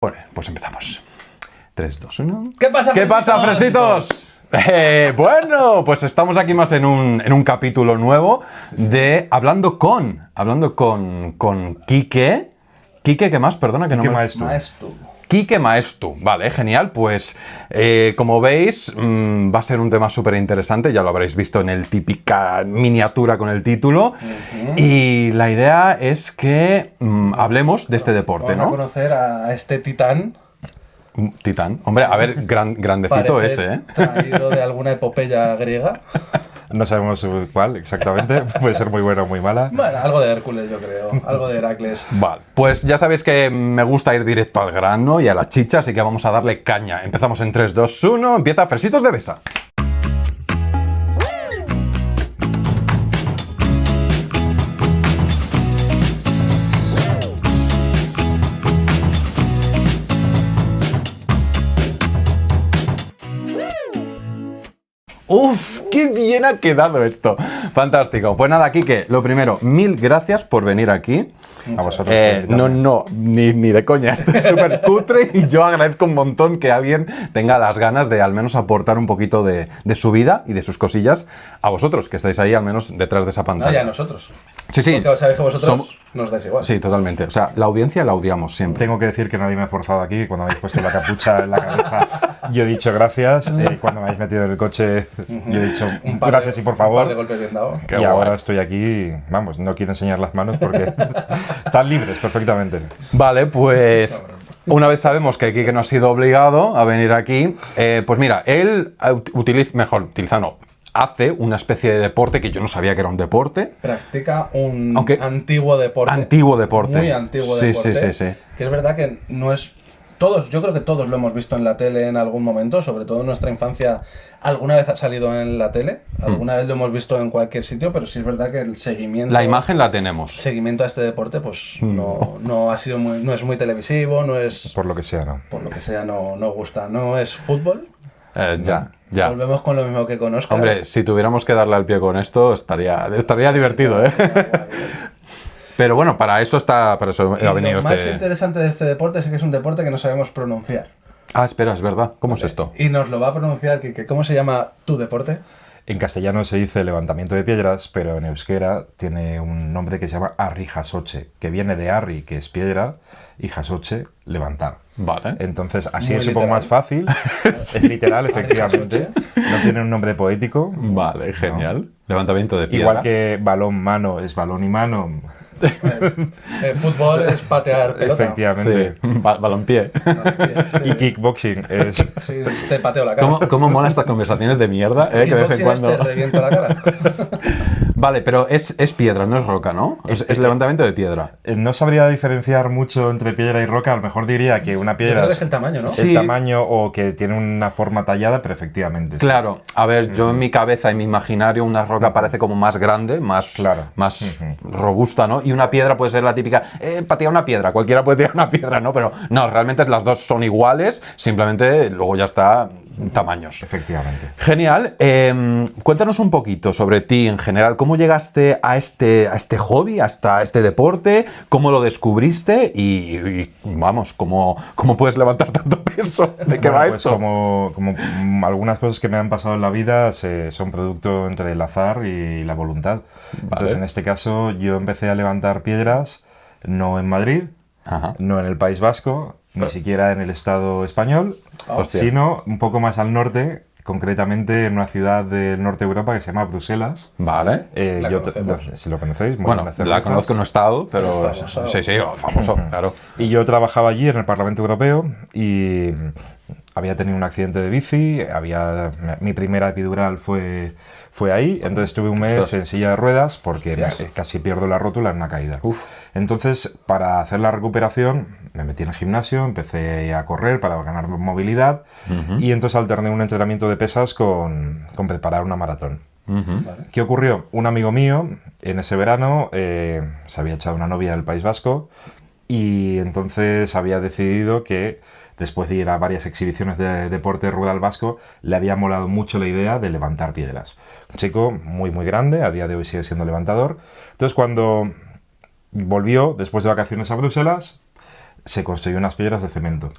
Bueno, pues empezamos. 3, 2, 1. ¿Qué pasa, ¿Qué pasa, fresitos? Bueno, pues estamos aquí más en un capítulo nuevo de Hablando con Quique. Quique, ¿qué más? Perdona que Quique no me... Maestu. Quique Maestu, vale, genial, pues como veis va a ser un tema súper interesante, ya lo habréis visto en el típica miniatura con el título, y la idea es que hablemos de este deporte, Vamos a ¿no? conocer a este titán. Titán, hombre, a ver, grandecito Parece ese, ¿eh? traído de alguna epopeya griega. No sabemos cuál exactamente, puede ser muy buena o muy mala. Bueno, algo de Hércules, yo creo. Algo de Heracles. Vale, pues ya sabéis que me gusta ir directo al grano y a la chicha, así que vamos a darle caña. Empezamos en 3, 2, 1, empieza Fresitos de Besa. ¡Uf! ¡Qué bien ha quedado esto! Fantástico. Pues nada, Quique, lo primero, mil gracias por venir aquí. A vosotros. por invitarme. No, ni de coña, esto es súper cutre y yo agradezco un montón que alguien tenga las ganas de al menos aportar un poquito de su vida y de sus cosillas a vosotros, que estáis ahí al menos detrás de esa No, pantalla. ya nosotros. Sí, sí. Porque sabéis que vosotros Somos- nos dais igual. Sí, totalmente. O sea, la audiencia la odiamos siempre. Tengo que decir que nadie me ha forzado aquí. Cuando me habéis puesto la capucha en la cabeza, yo he dicho gracias. Cuando me habéis metido en el coche, yo he dicho gracias y por Un par de favor. golpes bien dados. Qué Y guay. ahora estoy aquí, vamos, no quiero enseñar las manos porque están libres perfectamente. Vale, pues una vez sabemos que Quique no ha sido obligado a venir aquí, pues mira, él hace una especie de deporte que yo no sabía que era un deporte. Practica un Aunque- antiguo deporte. Antiguo deporte. Muy antiguo Sí, deporte. sí, sí, sí. Que es verdad que no es... yo creo que todos lo hemos visto en la tele en algún momento, sobre todo en nuestra infancia. Alguna vez ha salido en la tele, alguna vez lo hemos visto en cualquier sitio, pero sí es verdad que el seguimiento... La imagen la tenemos. seguimiento a este deporte pues no ha sido no es muy televisivo, no es... Por lo que sea, ¿no? Por lo que sea, no gusta. No es fútbol. Ya. Volvemos con lo mismo que con Óscar. Hombre, si tuviéramos que darle al pie con esto, estaría divertido, ¿eh? Pero bueno, para eso ha Y venido lo más este... interesante de este deporte es que es un deporte que no sabemos pronunciar. Ah, espera, es verdad. ¿Cómo es esto? Y nos lo va a pronunciar Quique. ¿Cómo se llama tu deporte? En castellano se dice levantamiento de piedras, pero en euskera tiene un nombre que se llama arri jasoche, que viene de arri, que es piedra, y jasoche, levantar. Vale. Entonces, así Muy es un poco literal. más fácil. Es literal, efectivamente. No tiene un nombre poético. Vale, genial. Levantamiento de piedra. Igual que balón-mano es balón y mano. El fútbol es patear pelota. Efectivamente. Sí, balompié. Y kickboxing es... Sí, te pateo la cara. ¿Cómo mola estas conversaciones de mierda? Que de vez en Kickboxing cuando... te reviento la cara. Vale, pero es piedra, no es roca, ¿no? Es levantamiento de piedra. No sabría diferenciar mucho entre piedra y roca. A lo mejor diría que una Yo piedra creo que es el tamaño, ¿no? el Sí. tamaño o que tiene una forma tallada, pero efectivamente. sí. Claro, a ver, yo en mi cabeza, en mi imaginario, una roca parece como más grande, más robusta, ¿no? Y una piedra puede ser la típica, patea una piedra, cualquiera puede tirar una piedra, ¿no? Pero no, realmente las dos son iguales, simplemente luego ya está tamaños. Efectivamente. Genial. Cuéntanos un poquito sobre ti en general. ¿Cómo llegaste a este hobby, hasta este deporte? ¿Cómo lo descubriste? Y vamos, ¿cómo puedes levantar tanto peso? ¿De qué Bueno, va pues esto? como algunas cosas que me han pasado en la vida son producto entre el azar y la voluntad. Entonces, en este caso, yo empecé a levantar piedras, no en Madrid, Ajá. no en el País Vasco, ni siquiera en el Estado español, Hostia. sino un poco más al norte, concretamente en una ciudad del norte de Europa que se llama Bruselas. Vale. La conocemos. Si lo conocéis, muy Bueno, buenas la cervezas. conozco, no he estado, pero Famoso. sí, famoso, claro. Y yo trabajaba allí en el Parlamento Europeo y había tenido un accidente de bici, mi primera epidural fue ahí, entonces estuve un mes en silla de ruedas porque casi pierdo la rótula en una caída. Uf. Entonces, para hacer la recuperación, me metí en el gimnasio, empecé a correr para ganar movilidad y entonces alterné un entrenamiento de pesas con preparar una maratón. Vale. ¿Qué ocurrió? Un amigo mío, en ese verano, se había echado una novia del País Vasco y entonces había decidido que, después de ir a varias exhibiciones de deporte rural vasco, le había molado mucho la idea de levantar piedras. Un chico muy, muy grande, a día de hoy sigue siendo levantador. Entonces, cuando volvió, después de vacaciones a Bruselas, se construyó unas piedras de cemento.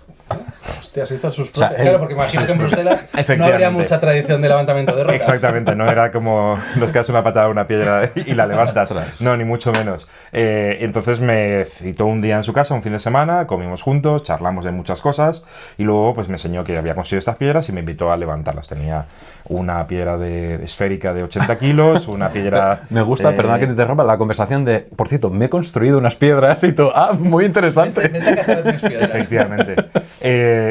Hostia, se hizo sus propias. Claro, porque imagino que en Bruselas no Efectivamente. habría mucha tradición de levantamiento de rocas. Exactamente, no era como nos quedas una patada a una piedra y la levantas. No, ni mucho menos. Entonces me citó un día en su casa, un fin de semana, comimos juntos, charlamos de muchas cosas y luego pues me enseñó que había construido estas piedras y me invitó a levantarlas. Tenía una piedra esférica de 80 kilos, una piedra... Me gusta, perdona que te interrumpa, la conversación de, por cierto, me he construido unas piedras y tú, muy interesante. Vete a casa de mis piedras. Efectivamente.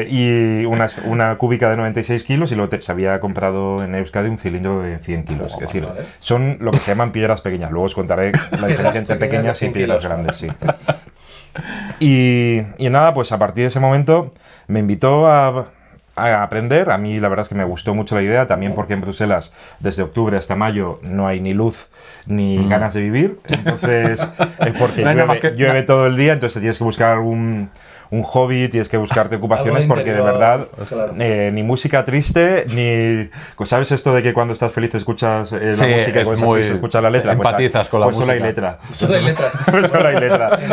Y una cúbica de 96 kilos y luego se había comprado en Euskadi un cilindro de 100 kilos. Es decir, son lo que se llaman piedras pequeñas. Luego os contaré la diferencia entre pequeñas y piedras grandes, sí. Y nada, pues a partir de ese momento me invitó a aprender. A mí la verdad es que me gustó mucho la idea, también porque en Bruselas desde octubre hasta mayo no hay ni luz ni ganas de vivir, entonces porque llueve todo el día, entonces tienes que buscar un hobby, tienes que buscarte ocupaciones porque de verdad ni música triste, ni... Pues, ¿sabes esto de que cuando estás feliz escuchas la música y cuando estás triste escuchas la letra? Empatizas con la música. Solo hay letra. Solo hay letra. Solo hay letra. En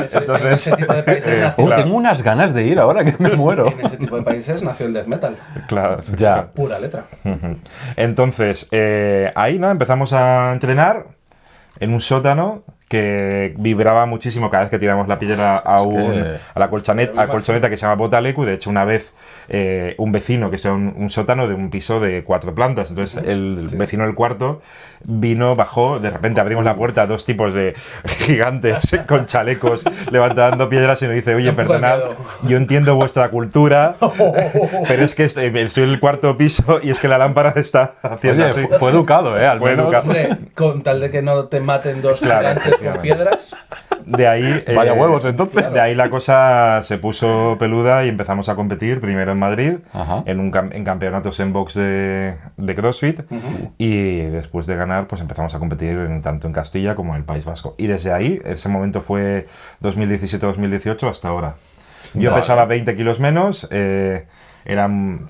ese tipo de países nació... claro. Tengo unas ganas de ir ahora que me muero. En ese tipo de países nació el death metal. Claro. Ya. Pura letra. Entonces, ahí ¿no? Empezamos a entrenar en un sótano que vibraba muchísimo cada vez que tiramos la piedra a la colchoneta que se llama Botalecu. De hecho, una vez un vecino, que está en un sótano de un piso de 4 plantas, entonces el vecino del cuarto bajó, de repente abrimos la puerta a 2 tipos de gigantes con chalecos levantando piedras y nos dice, oye, perdonad, yo entiendo vuestra cultura, pero es que estoy en el 4º piso y es que la lámpara está haciendo así. Fue educado, al Fue menos. educado. Hombre, con tal de que no te maten 2 gigantes con piedras. De ahí, Vaya huevos, entonces. De ahí la cosa se puso peluda y empezamos a competir, primero en Madrid, en campeonatos en box de CrossFit, y después de ganar, pues empezamos a competir tanto en Castilla como en el País Vasco. Y desde ahí, ese momento fue 2017-2018 hasta ahora. Yo pesaba 20 kilos menos,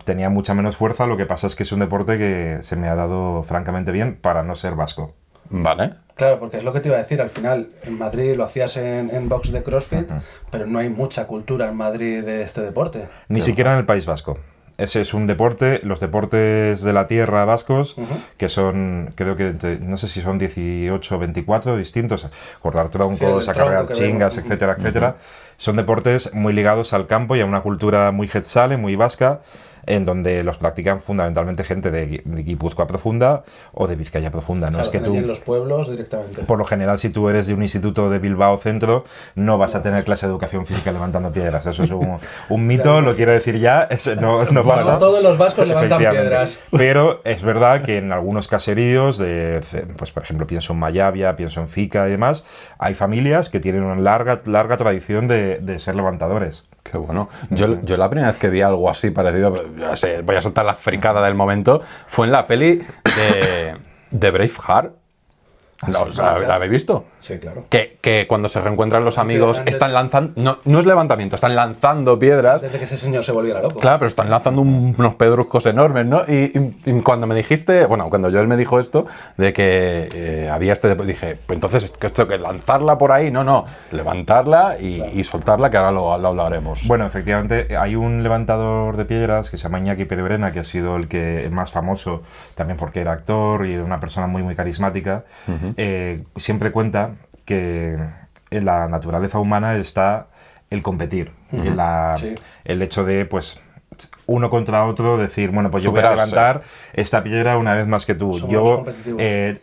tenía mucha menos fuerza, lo que pasa es que es un deporte que se me ha dado francamente bien para no ser vasco. Vale. Claro, porque es lo que te iba a decir, al final en Madrid lo hacías en box de CrossFit, pero no hay mucha cultura en Madrid de este deporte. Ni siquiera en el País Vasco. Ese es un deporte, los deportes de la tierra vascos, que son, creo que, no sé si son 18 o 24 distintos, cortar troncos, acarrear chingas, etcétera, etcétera. Son deportes muy ligados al campo y a una cultura muy getzale, muy vasca, en donde los practican fundamentalmente gente de Guipúzcoa profunda o de Vizcaya profunda. No, o sea, es que tú, en los pueblos directamente. por lo general, si tú eres de un instituto de Bilbao Centro, no vas a tener clase de educación física levantando piedras. Eso es un mito, claro. Lo quiero decir ya, no pasa. Como todos los vascos levantan piedras. Pero es verdad que en algunos caseríos, pues por ejemplo, pienso en Mayavia, pienso en Fica y demás, hay familias que tienen una larga tradición de ser levantadores. Qué bueno. Yo la primera vez que vi algo así parecido, no sé, voy a soltar la fricada del momento, fue en la peli de Braveheart. ¿La habéis visto? Sí, claro. Que cuando se reencuentran los amigos están lanzando... No es levantamiento, están lanzando piedras. Desde que ese señor se volviera loco. Claro, pero están lanzando unos pedruscos enormes, ¿no? Y cuando me dijiste... Bueno, cuando Joel me dijo esto, de que había dije, pues entonces, esto que lanzarla por ahí, no. Levantarla y soltarla, que ahora lo hablaremos. Bueno, efectivamente, hay un levantador de piedras que se llama Iñaki Perebrena, que ha sido el más famoso, también porque era actor y una persona muy, muy carismática. Siempre cuenta que en la naturaleza humana está el competir, el hecho de, pues, uno contra otro, decir, bueno, pues yo voy a levantar esta piedra una vez más que tú.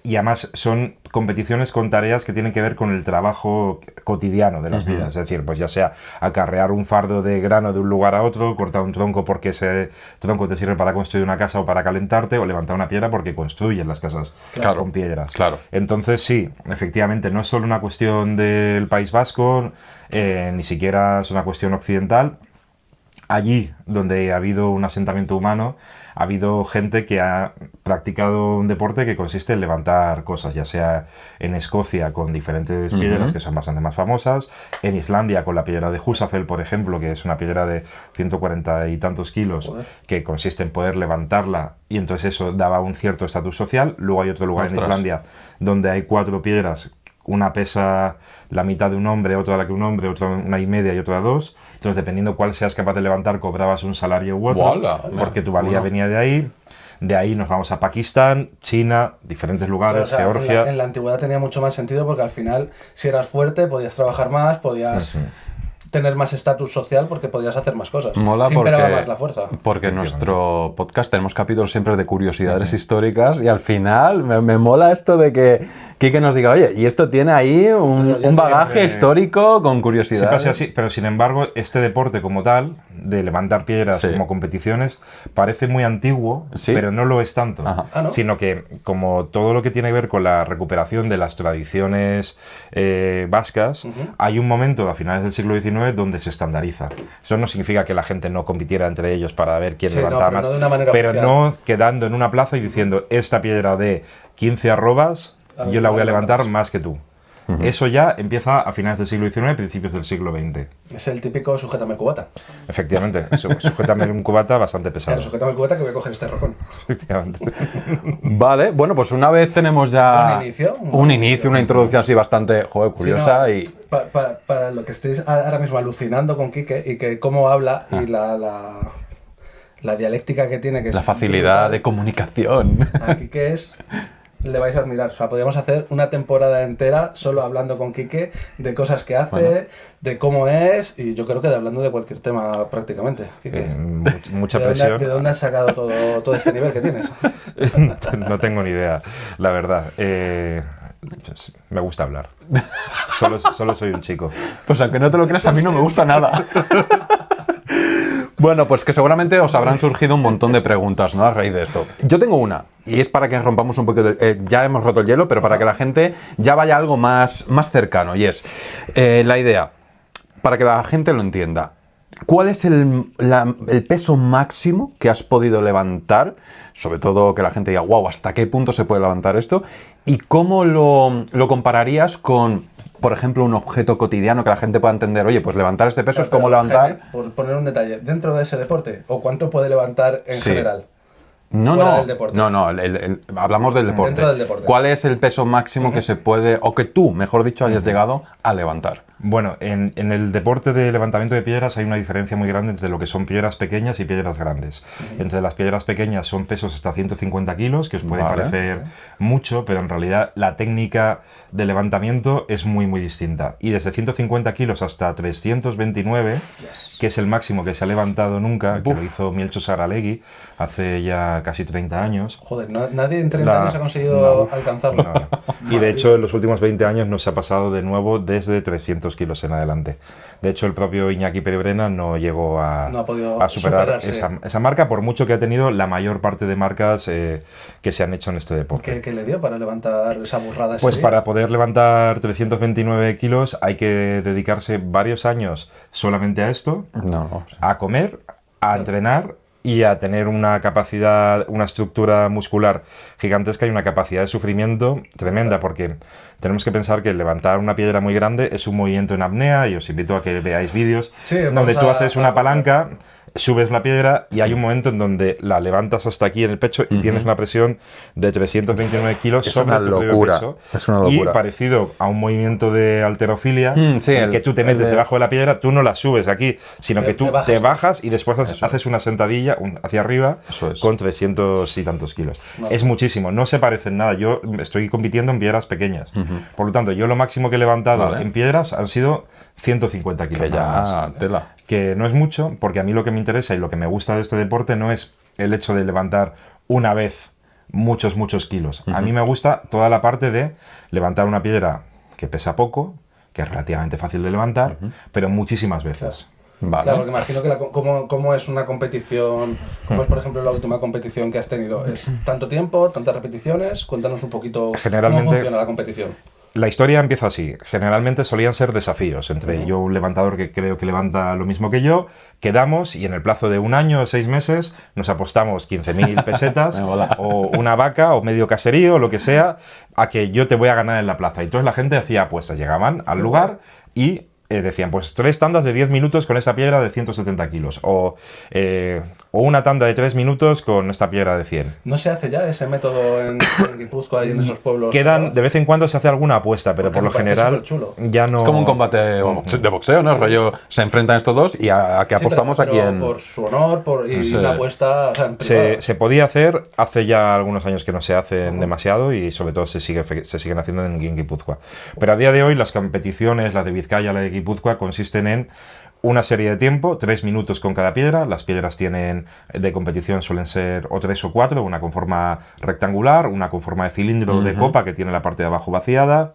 Y además son competiciones con tareas que tienen que ver con el trabajo cotidiano de las vidas. Es decir, pues ya sea acarrear un fardo de grano de un lugar a otro, cortar un tronco porque ese tronco te sirve para construir una casa o para calentarte, o levantar una piedra porque construyen las casas con piedras. Claro. Entonces sí, efectivamente, no es solo una cuestión del País Vasco, ni siquiera es una cuestión occidental. Allí donde ha habido un asentamiento humano, ha habido gente que ha practicado un deporte que consiste en levantar cosas, ya sea en Escocia con diferentes piedras que son bastante más famosas, en Islandia con la piedra de Husafell, por ejemplo, que es una piedra de 140 y tantos kilos, que consiste en poder levantarla, y entonces eso daba un cierto estatus social. Luego hay otro lugar en Islandia donde hay 4 piedras una pesa la mitad de un hombre, otra la que un hombre, otra una y media y otra dos. Entonces, dependiendo cuál seas capaz de levantar, cobrabas un salario u otro, porque tu valía venía de ahí. De ahí nos vamos a Pakistán, China, diferentes lugares, Pero, o sea, Georgia. En la antigüedad tenía mucho más sentido porque al final, si eras fuerte, podías trabajar más, podías tener más estatus social porque podías hacer más cosas. Mola Sí, porque, imperaba más la fuerza. porque en nuestro podcast tenemos capítulos siempre de curiosidades históricas y al final me mola esto de que Quique nos diga, oye, y esto tiene ahí un bagaje histórico con curiosidades. Sí, pasa así, pero sin embargo, este deporte como tal, de levantar piedras como competiciones, parece muy antiguo, pero no lo es tanto. ¿no? Sino que, como todo lo que tiene que ver con la recuperación de las tradiciones vascas, hay un momento a finales del siglo XIX donde se estandariza. Eso no significa que la gente no compitiera entre ellos para ver quién levantaba más, no de una manera pero oficial. no quedando en una plaza y diciendo, esta piedra de 15 arrobas, yo la voy a levantar más que tú. Eso ya empieza a finales del siglo XIX, principios del siglo XX. Es el típico sujétame el cubata. Efectivamente, sujétame un cubata bastante pesado. Claro, sujétame el cubata que voy a coger este rocón. Efectivamente. Vale, bueno, pues una vez tenemos ya un inicio, una introducción así bastante, curiosa sí, no, y... Para lo que estéis ahora mismo alucinando con Quique y que cómo habla y la dialéctica que tiene, que La es facilidad brutal. de comunicación. A Quique le vais a admirar. O sea, podríamos hacer una temporada entera solo hablando con Quique de cosas que hace, de cómo es, y yo creo que hablando de cualquier tema prácticamente. Quique, mucha presión. ¿De dónde has sacado todo este nivel que tienes? No tengo ni idea, la verdad. Me gusta hablar. Solo soy un chico. Pues aunque no te lo creas, a mí no me gusta nada. Bueno, pues que seguramente os habrán surgido un montón de preguntas, ¿no? A raíz de esto. Yo tengo una, y es para que rompamos un poquito... ya hemos roto el hielo, pero para que la gente ya vaya a algo más cercano. Y es la idea, para que la gente lo entienda. ¿Cuál es el peso máximo que has podido levantar? Sobre todo que la gente diga, wow, ¿hasta qué punto se puede levantar esto? ¿Y cómo lo compararías con, por ejemplo, un objeto cotidiano que la gente pueda entender? Oye, pues levantar este peso es como levantar... Jaime, por poner un detalle, ¿dentro de ese deporte? ¿O cuánto puede levantar en general? No, del deporte. no, hablamos del deporte. Dentro del deporte. ¿Cuál es el peso máximo que se puede, o que tú, mejor dicho, hayas llegado a levantar? Bueno, en el deporte de levantamiento de piedras hay una diferencia muy grande entre lo que son piedras pequeñas y piedras grandes. Entre las piedras pequeñas son pesos hasta 150 kilos, que os puede parecer mucho, pero en realidad la técnica de levantamiento es muy, muy distinta. Y desde 150 kilos hasta 329, que es el máximo que se ha levantado nunca, que lo hizo Mielcho Saralegui hace ya casi 30 años. Joder, nadie en 30 años ha conseguido alcanzarlo. No. Y de hecho, en los últimos 20 años no se ha pasado de nuevo desde 300 kilos en adelante. De hecho, el propio Iñaki Perebrena no llegó a superar esa marca, por mucho que ha tenido la mayor parte de marcas que se han hecho en este deporte. ¿Qué le dio para levantar esa burrada? Pues para poder levantar 329 kilos hay que dedicarse varios años solamente a esto, a comer, a entrenar y a tener una capacidad, una estructura muscular gigantesca y una capacidad de sufrimiento tremenda, porque tenemos que pensar que levantar una piedra muy grande es un movimiento en apnea, y os invito a que veáis vídeos donde tú haces una palanca, subes la piedra y hay un momento en donde la levantas hasta aquí en el pecho y tienes una presión de 329 kilos sobre tu propio peso. Es una locura. Y parecido a un movimiento de halterofilia, en el que tú te metes debajo de la piedra, tú no la subes aquí, sino que tú te bajas y después haces una sentadilla hacia arriba con 300 y tantos kilos. Es muchísimo, no se parece en nada. Yo estoy compitiendo en piedras pequeñas. Por lo tanto, yo lo máximo que he levantado en piedras han sido 150 kilos. Que ya, tela. Que no es mucho, porque a mí lo que me interesa y lo que me gusta de este deporte no es el hecho de levantar una vez muchos kilos. A mí me gusta toda la parte de levantar una piedra que pesa poco, que es relativamente fácil de levantar, pero muchísimas veces. Vale. Claro, porque imagino que cómo es una competición, como es por ejemplo la última competición que has tenido. ¿Es tanto tiempo, tantas repeticiones? Cuéntanos un poquito cómo funciona la competición. La historia empieza así. Generalmente solían ser desafíos entre yo, un levantador que creo que levanta lo mismo que yo, quedamos y en el plazo de un año o 6 meses nos apostamos 15.000 pesetas o una vaca o medio caserío o lo que sea a que yo te voy a ganar en la plaza. Y entonces la gente hacía apuestas, llegaban al lugar y decían, pues 3 tandas de 10 minutos con esa piedra de 170 kilos o o una tanda de 3 minutos con esta piedra de 100. ¿No se hace ya ese método en Guipúzcoa y en esos pueblos? Quedan, de vez en cuando se hace alguna apuesta, pero Porque por lo me parece general superchulo. ya no... Es como un combate de boxeo, ¿no? Rollo, se enfrentan estos dos y a que Sí, apostamos pero a quién. por su honor y Sí. una apuesta, o sea, en privado. Se podía hacer, hace ya algunos años que no se hacen demasiado y sobre todo se siguen haciendo en Guipúzcoa. Pero a día de hoy las competiciones, la de Vizcaya, la de Guipúzcoa, consisten en una serie de tiempo, 3 minutos con cada piedra. Las piedras tienen de competición suelen ser o 3 o 4, una con forma rectangular, una con forma de cilindro de copa que tiene la parte de abajo vaciada,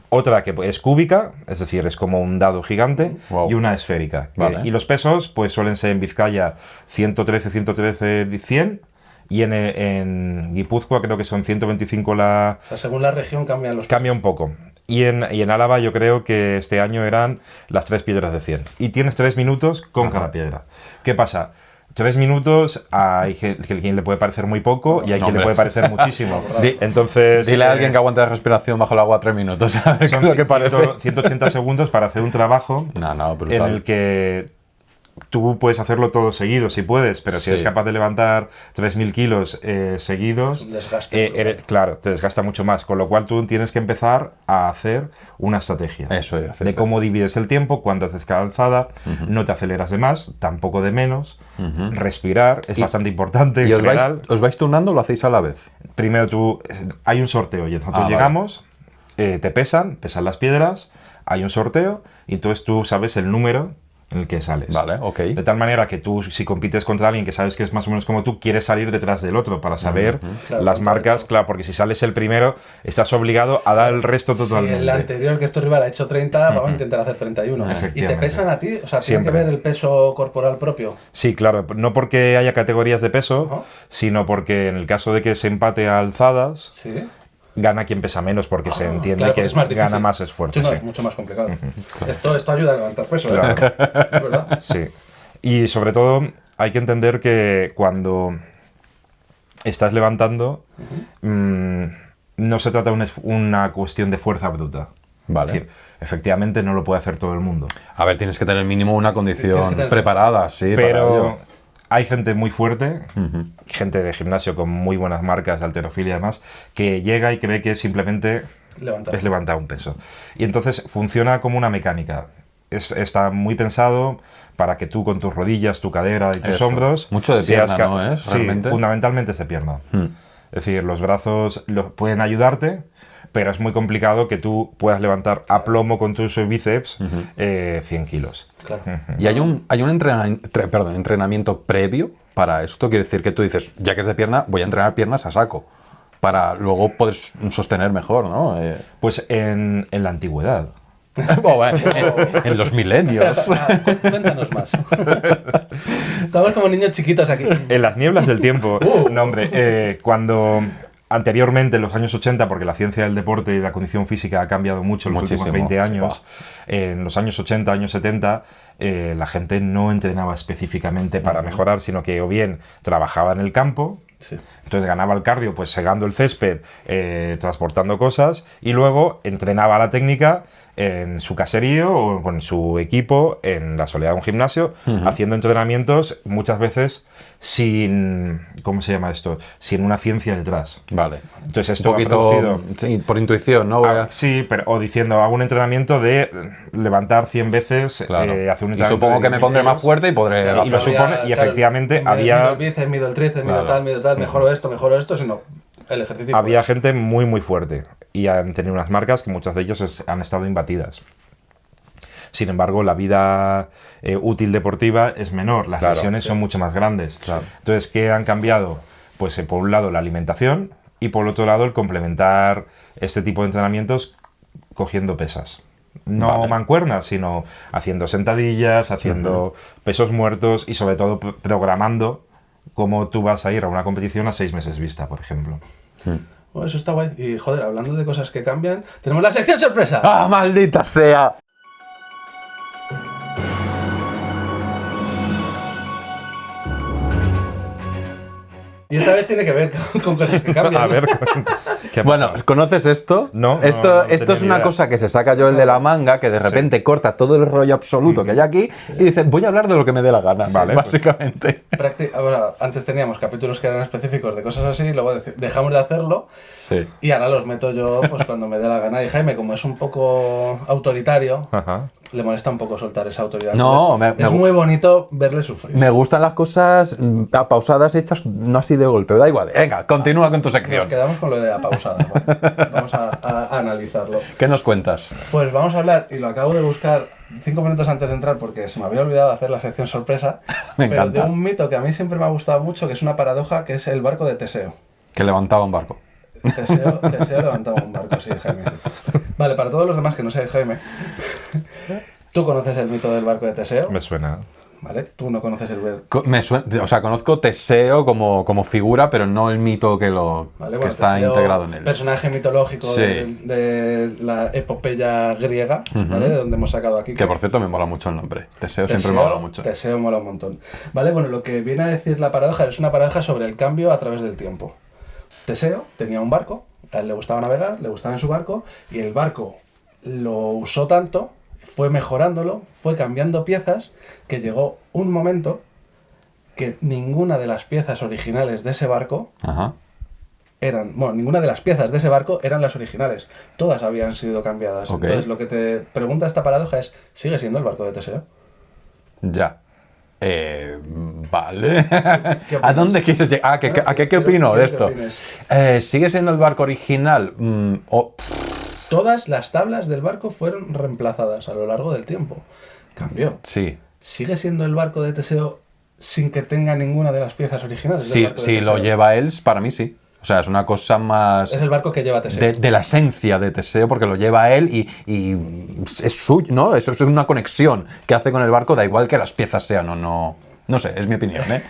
otra que es cúbica, es decir, es como un dado gigante, Wow. y una esférica. Vale. Y los pesos pues suelen ser en Vizcaya 113, 100, y en Guipúzcoa creo que son 125 la... O sea, según la región cambian los... Cambia un poco. Y en Álava yo creo que este año eran las 3 piedras de 100. Y tienes 3 minutos con cada piedra. ¿Qué pasa? 3 minutos hay quien le puede parecer muy poco y hay quien le Hombre. puede parecer muchísimo. Di- Entonces... Dile a alguien que aguante la respiración bajo el agua 3 minutos, a ver qué son es lo que parece. 180 segundos para hacer un trabajo No, en brutal. el que tú puedes hacerlo todo seguido si puedes, pero si Sí. eres capaz de levantar 3.000 kilos seguidos, Es un desgaste. claro, te desgasta mucho más, con lo cual tú tienes que empezar a hacer una estrategia Eso es, de cómo divides el tiempo, cuánto haces cada alzada, no te aceleras de más, tampoco de menos, respirar es bastante importante ¿Y en general. os vais turnando o lo hacéis a la vez? Primero hay un sorteo y nosotros Vale. llegamos, te pesan las piedras, hay un sorteo y entonces tú sabes el número en el que sales. Vale, ok. De tal manera que tú, si compites contra alguien que sabes que es más o menos como tú, quieres salir detrás del otro para saber Claro, las contra marcas, eso. claro, porque si sales el primero, estás obligado a dar el resto Si totalmente. el anterior, que es tu rival, ha hecho 30, vamos a intentar hacer 31. ¿Y te Efectivamente. pesan a ti? O sea, ¿tiene Siempre. que ver el peso corporal propio? Sí, claro, no porque haya categorías de peso, Ajá. sino porque en el caso de que se empate a alzadas, Sí. gana quien pesa menos porque se entiende Claro, que porque es más difícil. gana más esfuerzo. No, sí. es mucho más complicado. Esto ayuda a levantar peso, ¿eh? Claro. Es ¿verdad? Sí. Y sobre todo hay que entender que cuando estás levantando, no se trata de una cuestión de fuerza bruta. Vale. Es decir, efectivamente no lo puede hacer todo el mundo. A ver, tienes que tener mínimo una Tienes condición que tener- preparada, sí, para Pero ello. hay gente muy fuerte, gente de gimnasio con muy buenas marcas de halterofilia y demás, que llega y cree que simplemente Levantar. es levantar un peso. Y entonces funciona como una mecánica. Está muy pensado para que tú con tus rodillas, tu cadera y tus Eso. hombros... Mucho de seas pierna, ¿no es? Sí, Realmente. fundamentalmente es de pierna. Es decir, los brazos pueden ayudarte, pero es muy complicado que tú puedas levantar a plomo con tus bíceps 100 kilos. Claro. ¿Y hay un entrenamiento previo para esto? Quiere decir que tú dices, ya que es de pierna, voy a entrenar piernas a saco, para luego poder sostener mejor, ¿no? Pues en la antigüedad. En los milenios. Ah, cuéntanos más. Estamos como niños chiquitos aquí. En las nieblas del tiempo. No, hombre, cuando anteriormente, en los años 80, porque la ciencia del deporte y la condición física ha cambiado mucho en los últimos Muchísimo, 20 años, sí, en los años 80, años 70, la gente no entrenaba específicamente para mejorar, sino que o bien trabajaba en el campo, Sí. entonces ganaba el cardio pues segando el césped, transportando cosas, y luego entrenaba la técnica en su caserío o con su equipo en la soledad de un gimnasio, haciendo entrenamientos muchas veces sin, ¿cómo se llama esto? Sin una ciencia detrás. Vale. Entonces Un esto ha poquito, producido... sí, por intuición, ¿no? Sí, pero o diciendo, hago un entrenamiento de levantar 100 veces, Claro. hacer un Y entrenamiento supongo de que me 10 pondré más kilos. fuerte y podré Claro, y lo hacerlo. supone, y efectivamente había- Mido el bíceps, mido el tríceps, mido Claro. tal, mejoro esto, sino el ejercicio. Había gente muy muy fuerte y han tenido unas marcas que muchas de ellas han estado imbatidas. Sin embargo, la vida útil deportiva es menor, las Claro, lesiones sí. son mucho más grandes. Claro. Entonces, ¿qué han cambiado? Pues por un lado la alimentación y por otro lado el complementar este tipo de entrenamientos cogiendo pesas. No Vale. mancuernas, sino haciendo sentadillas, haciendo pesos muertos y sobre todo programando cómo tú vas a ir a una competición a 6 meses vista, por ejemplo. Bueno, eso está guay. Y joder, hablando de cosas que cambian, tenemos la sección sorpresa. ¡Ah, maldita sea! Y esta vez tiene que ver con cosas que cambian. A ver, ¿qué ha Bueno, pasado? ¿conoces esto? No, Esto no es tenía ni una idea. cosa que se saca yo el de la manga, que de repente corta todo el rollo absoluto que hay aquí y dice, voy a hablar de lo que me dé la gana, Vale, básicamente. Ahora, antes teníamos capítulos que eran específicos de cosas así, y luego dejamos de hacerlo Sí. y ahora los meto yo pues cuando me dé la gana. Y Jaime, como es un poco autoritario, Ajá. le molesta un poco soltar esa autoridad. No, Entonces, es muy bonito verle sufrir. Me gustan las cosas pausadas hechas no así de golpe, da igual. Venga, continúa con tu Nos sección. quedamos con lo de la pausada. ¿Vale? Vamos a analizarlo. ¿Qué nos cuentas? Pues vamos a hablar, y lo acabo de buscar 5 minutos antes de entrar porque se me había olvidado hacer la sección sorpresa, Me pero encanta. de un mito que a mí siempre me ha gustado mucho, que es una paradoja, que es el barco de Teseo. Que levantaba un barco. Teseo levantaba un barco, sí, Jaime. Vale, para todos los demás que no seáis Jaime, tú conoces el mito del barco de Teseo, Me suena. ¿vale? Tú no conoces el... O sea, conozco Teseo como figura, pero no el mito que Vale, bueno, está Teseo, integrado en él. Personaje mitológico Sí. de la epopeya griega, ¿vale? De donde hemos sacado aquí. Que por cierto me mola mucho el nombre. Teseo siempre me mola mucho. Teseo mola un montón. Vale, bueno, lo que viene a decir la paradoja es una paradoja sobre el cambio a través del tiempo. Teseo tenía un barco, a él le gustaba navegar, le gustaba en su barco, y el barco lo usó tanto, fue mejorándolo, fue cambiando piezas, que llegó un momento que ninguna de las piezas originales de ese barco Ajá. ninguna de las piezas de ese barco eran las originales. Todas habían sido cambiadas. Ok. Entonces, lo que te pregunta esta paradoja es, ¿sigue siendo el barco de Teseo? Ya. Vale. ¿Qué opinas? ¿A dónde quieres llegar? ¿Qué Quiero- opino quiero de que esto? opines. ¿Sigue siendo el barco original? Todas las tablas del barco fueron reemplazadas a lo largo del tiempo. Cambió. Sí. ¿Sigue siendo el barco de Teseo sin que tenga ninguna de las piezas originales del Sí, barco de si lo Teseo? lleva él, para mí sí. O sea, es una cosa más Es el barco que lleva Teseo. de la esencia de Teseo, porque lo lleva él y es suyo, ¿no? Eso es una conexión que hace con el barco, da igual que las piezas sean o no. No sé, es mi opinión, ¿eh?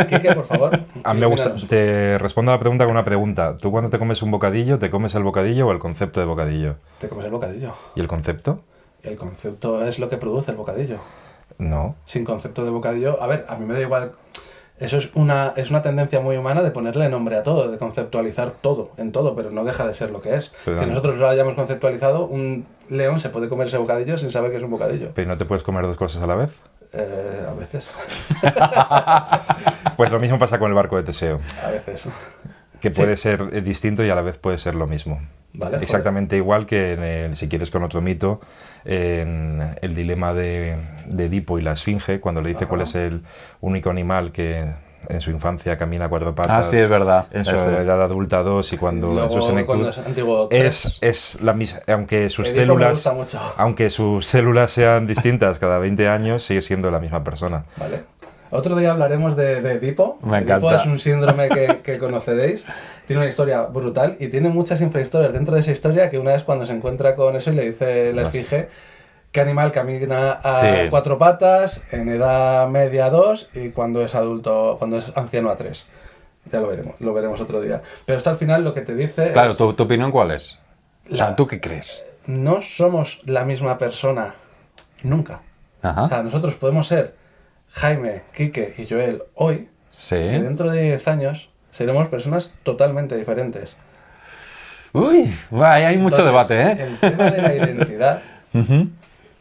Quique, por favor. A mí me gusta. ilumínanos. Te respondo a la pregunta con una pregunta. ¿Tú cuando te comes un bocadillo, te comes el bocadillo o el concepto de bocadillo? Te comes el bocadillo. ¿Y el concepto? El concepto es lo que produce el bocadillo. No. Sin concepto de bocadillo, a ver, a mí me da igual. Eso es una tendencia muy humana de ponerle nombre a todo, de conceptualizar todo, en todo, pero no deja de ser lo que es. Pero que no. nosotros lo hayamos conceptualizado, un león se puede comer ese bocadillo sin saber que es un bocadillo. ¿Pero no te puedes comer dos cosas a la vez? A veces. Pues lo mismo pasa con el barco de Teseo, A veces. que puede ser distinto y a la vez puede ser lo mismo. Vale, joder. Exactamente igual que, si quieres con otro mito, en el dilema de Edipo y la Esfinge, cuando le dice cuál es el único animal que en su infancia camina a cuatro patas. Ah, sí, es verdad. En su Ese. edad adulta 2 y cuando Luego, en su senectud. cuando es antiguo 3. Es la misma, aunque sus Edipo me células, gusta mucho. aunque sus células sean distintas cada 20 años, sigue siendo la misma persona. Vale. Otro día hablaremos de Edipo. Me Edipo encanta. es un síndrome que conoceréis. Tiene una historia brutal y tiene muchas infrahistorias dentro de esa historia, que una vez cuando se encuentra con eso y le dice la esfinge qué animal camina a Sí. 4 patas, en edad media a 2 y cuando es adulto, cuando es anciano a 3. Ya lo veremos otro día. Pero esto al final lo que te dice Claro, es, ¿tu opinión cuál es? O sea, La- ¿tú qué crees? no somos la misma persona nunca. Ajá. O sea, nosotros podemos ser Jaime, Quique y Joel hoy, Sí. y dentro de 10 años seremos personas totalmente diferentes. Uy, ahí hay mucho Entonces, debate, ¿eh? El tema de la identidad, Ujú.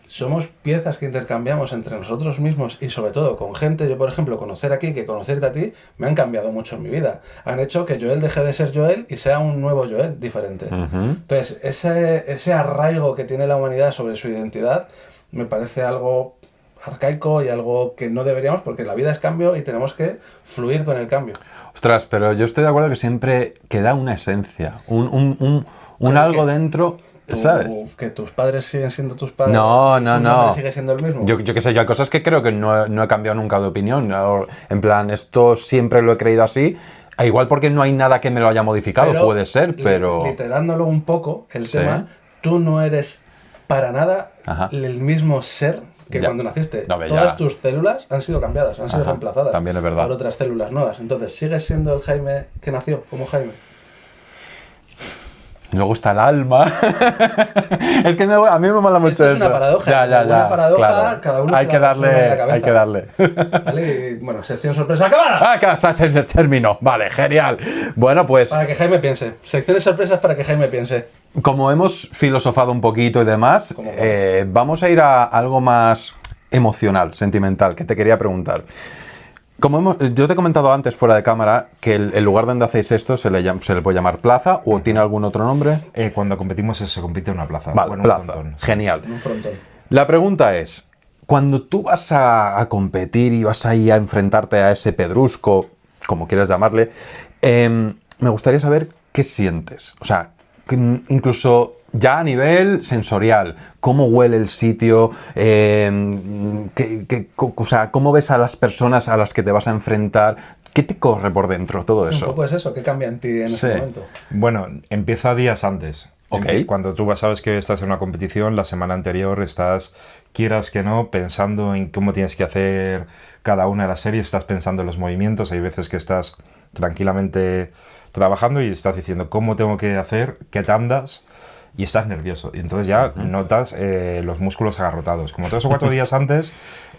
somos piezas que intercambiamos entre nosotros mismos y sobre todo con gente. Yo, por ejemplo, conocer aquí que conocerte a ti me han cambiado mucho en mi vida. Han hecho que Joel deje de ser Joel y sea un nuevo Joel diferente. Ujú. Entonces, ese arraigo que tiene la humanidad sobre su identidad me parece algo arcaico y algo que no deberíamos, porque la vida es cambio y tenemos que fluir con el cambio. Ostras, pero yo estoy de acuerdo que siempre queda una esencia, un Pero algo que dentro, ¿sabes? Que tus padres siguen siendo tus padres. No, y no, tu no. nombre sigue siendo el mismo. Yo qué sé, yo hay cosas que creo que no he cambiado nunca de opinión. En plan, esto siempre lo he creído así. Igual porque no hay nada que me lo haya modificado, Pero, puede ser, pero... Literándolo un poco, el Sí. tema, tú no eres para nada Ajá. el mismo ser que Ya. cuando naciste. No, ya. Todas tus células han sido cambiadas, han sido Ajá, reemplazadas también es verdad. por otras células nuevas. Entonces, ¿sigues siendo el Jaime que nació como Jaime? Luego está el alma. Es que a mí me mola mucho Esto es eso. una paradoja. Ya. Una paradoja, Claro. cada uno Hay se que la resuelve en la darle, hay que cabeza. darle. ¿Vale? Y, bueno, sección sorpresa acabada. Ah, casa se terminó. Vale, genial. Bueno, pues Para que Jaime piense. Secciones sorpresas para que Jaime piense. como hemos filosofado un poquito y demás, ¿Cómo va? vamos a ir a algo más emocional, sentimental, que te quería preguntar. Yo te he comentado antes, fuera de cámara, que el lugar donde hacéis esto se le puede llamar plaza o tiene algún otro nombre. Cuando competimos se compite en una plaza. Vale, o en un plaza. frontón. Genial. En un frontón. La pregunta es, cuando tú vas a competir y vas ahí a enfrentarte a ese pedrusco, como quieras llamarle, me gustaría saber qué sientes. O sea, incluso ya a nivel sensorial, cómo huele el sitio, o sea, cómo ves a las personas a las que te vas a enfrentar, qué te corre por dentro, todo Un eso. poco es eso. ¿Qué cambia en ti en ese momento? Bueno, empieza días antes. Ok. Cuando tú sabes que estás en una competición, la semana anterior estás, quieras que no, pensando en cómo tienes que hacer cada una de las series, estás pensando en los movimientos, hay veces que estás tranquilamente trabajando y estás diciendo cómo tengo que hacer, qué tandas, y estás nervioso. Y entonces ya notas los músculos agarrotados. Como 3 o 4 días antes,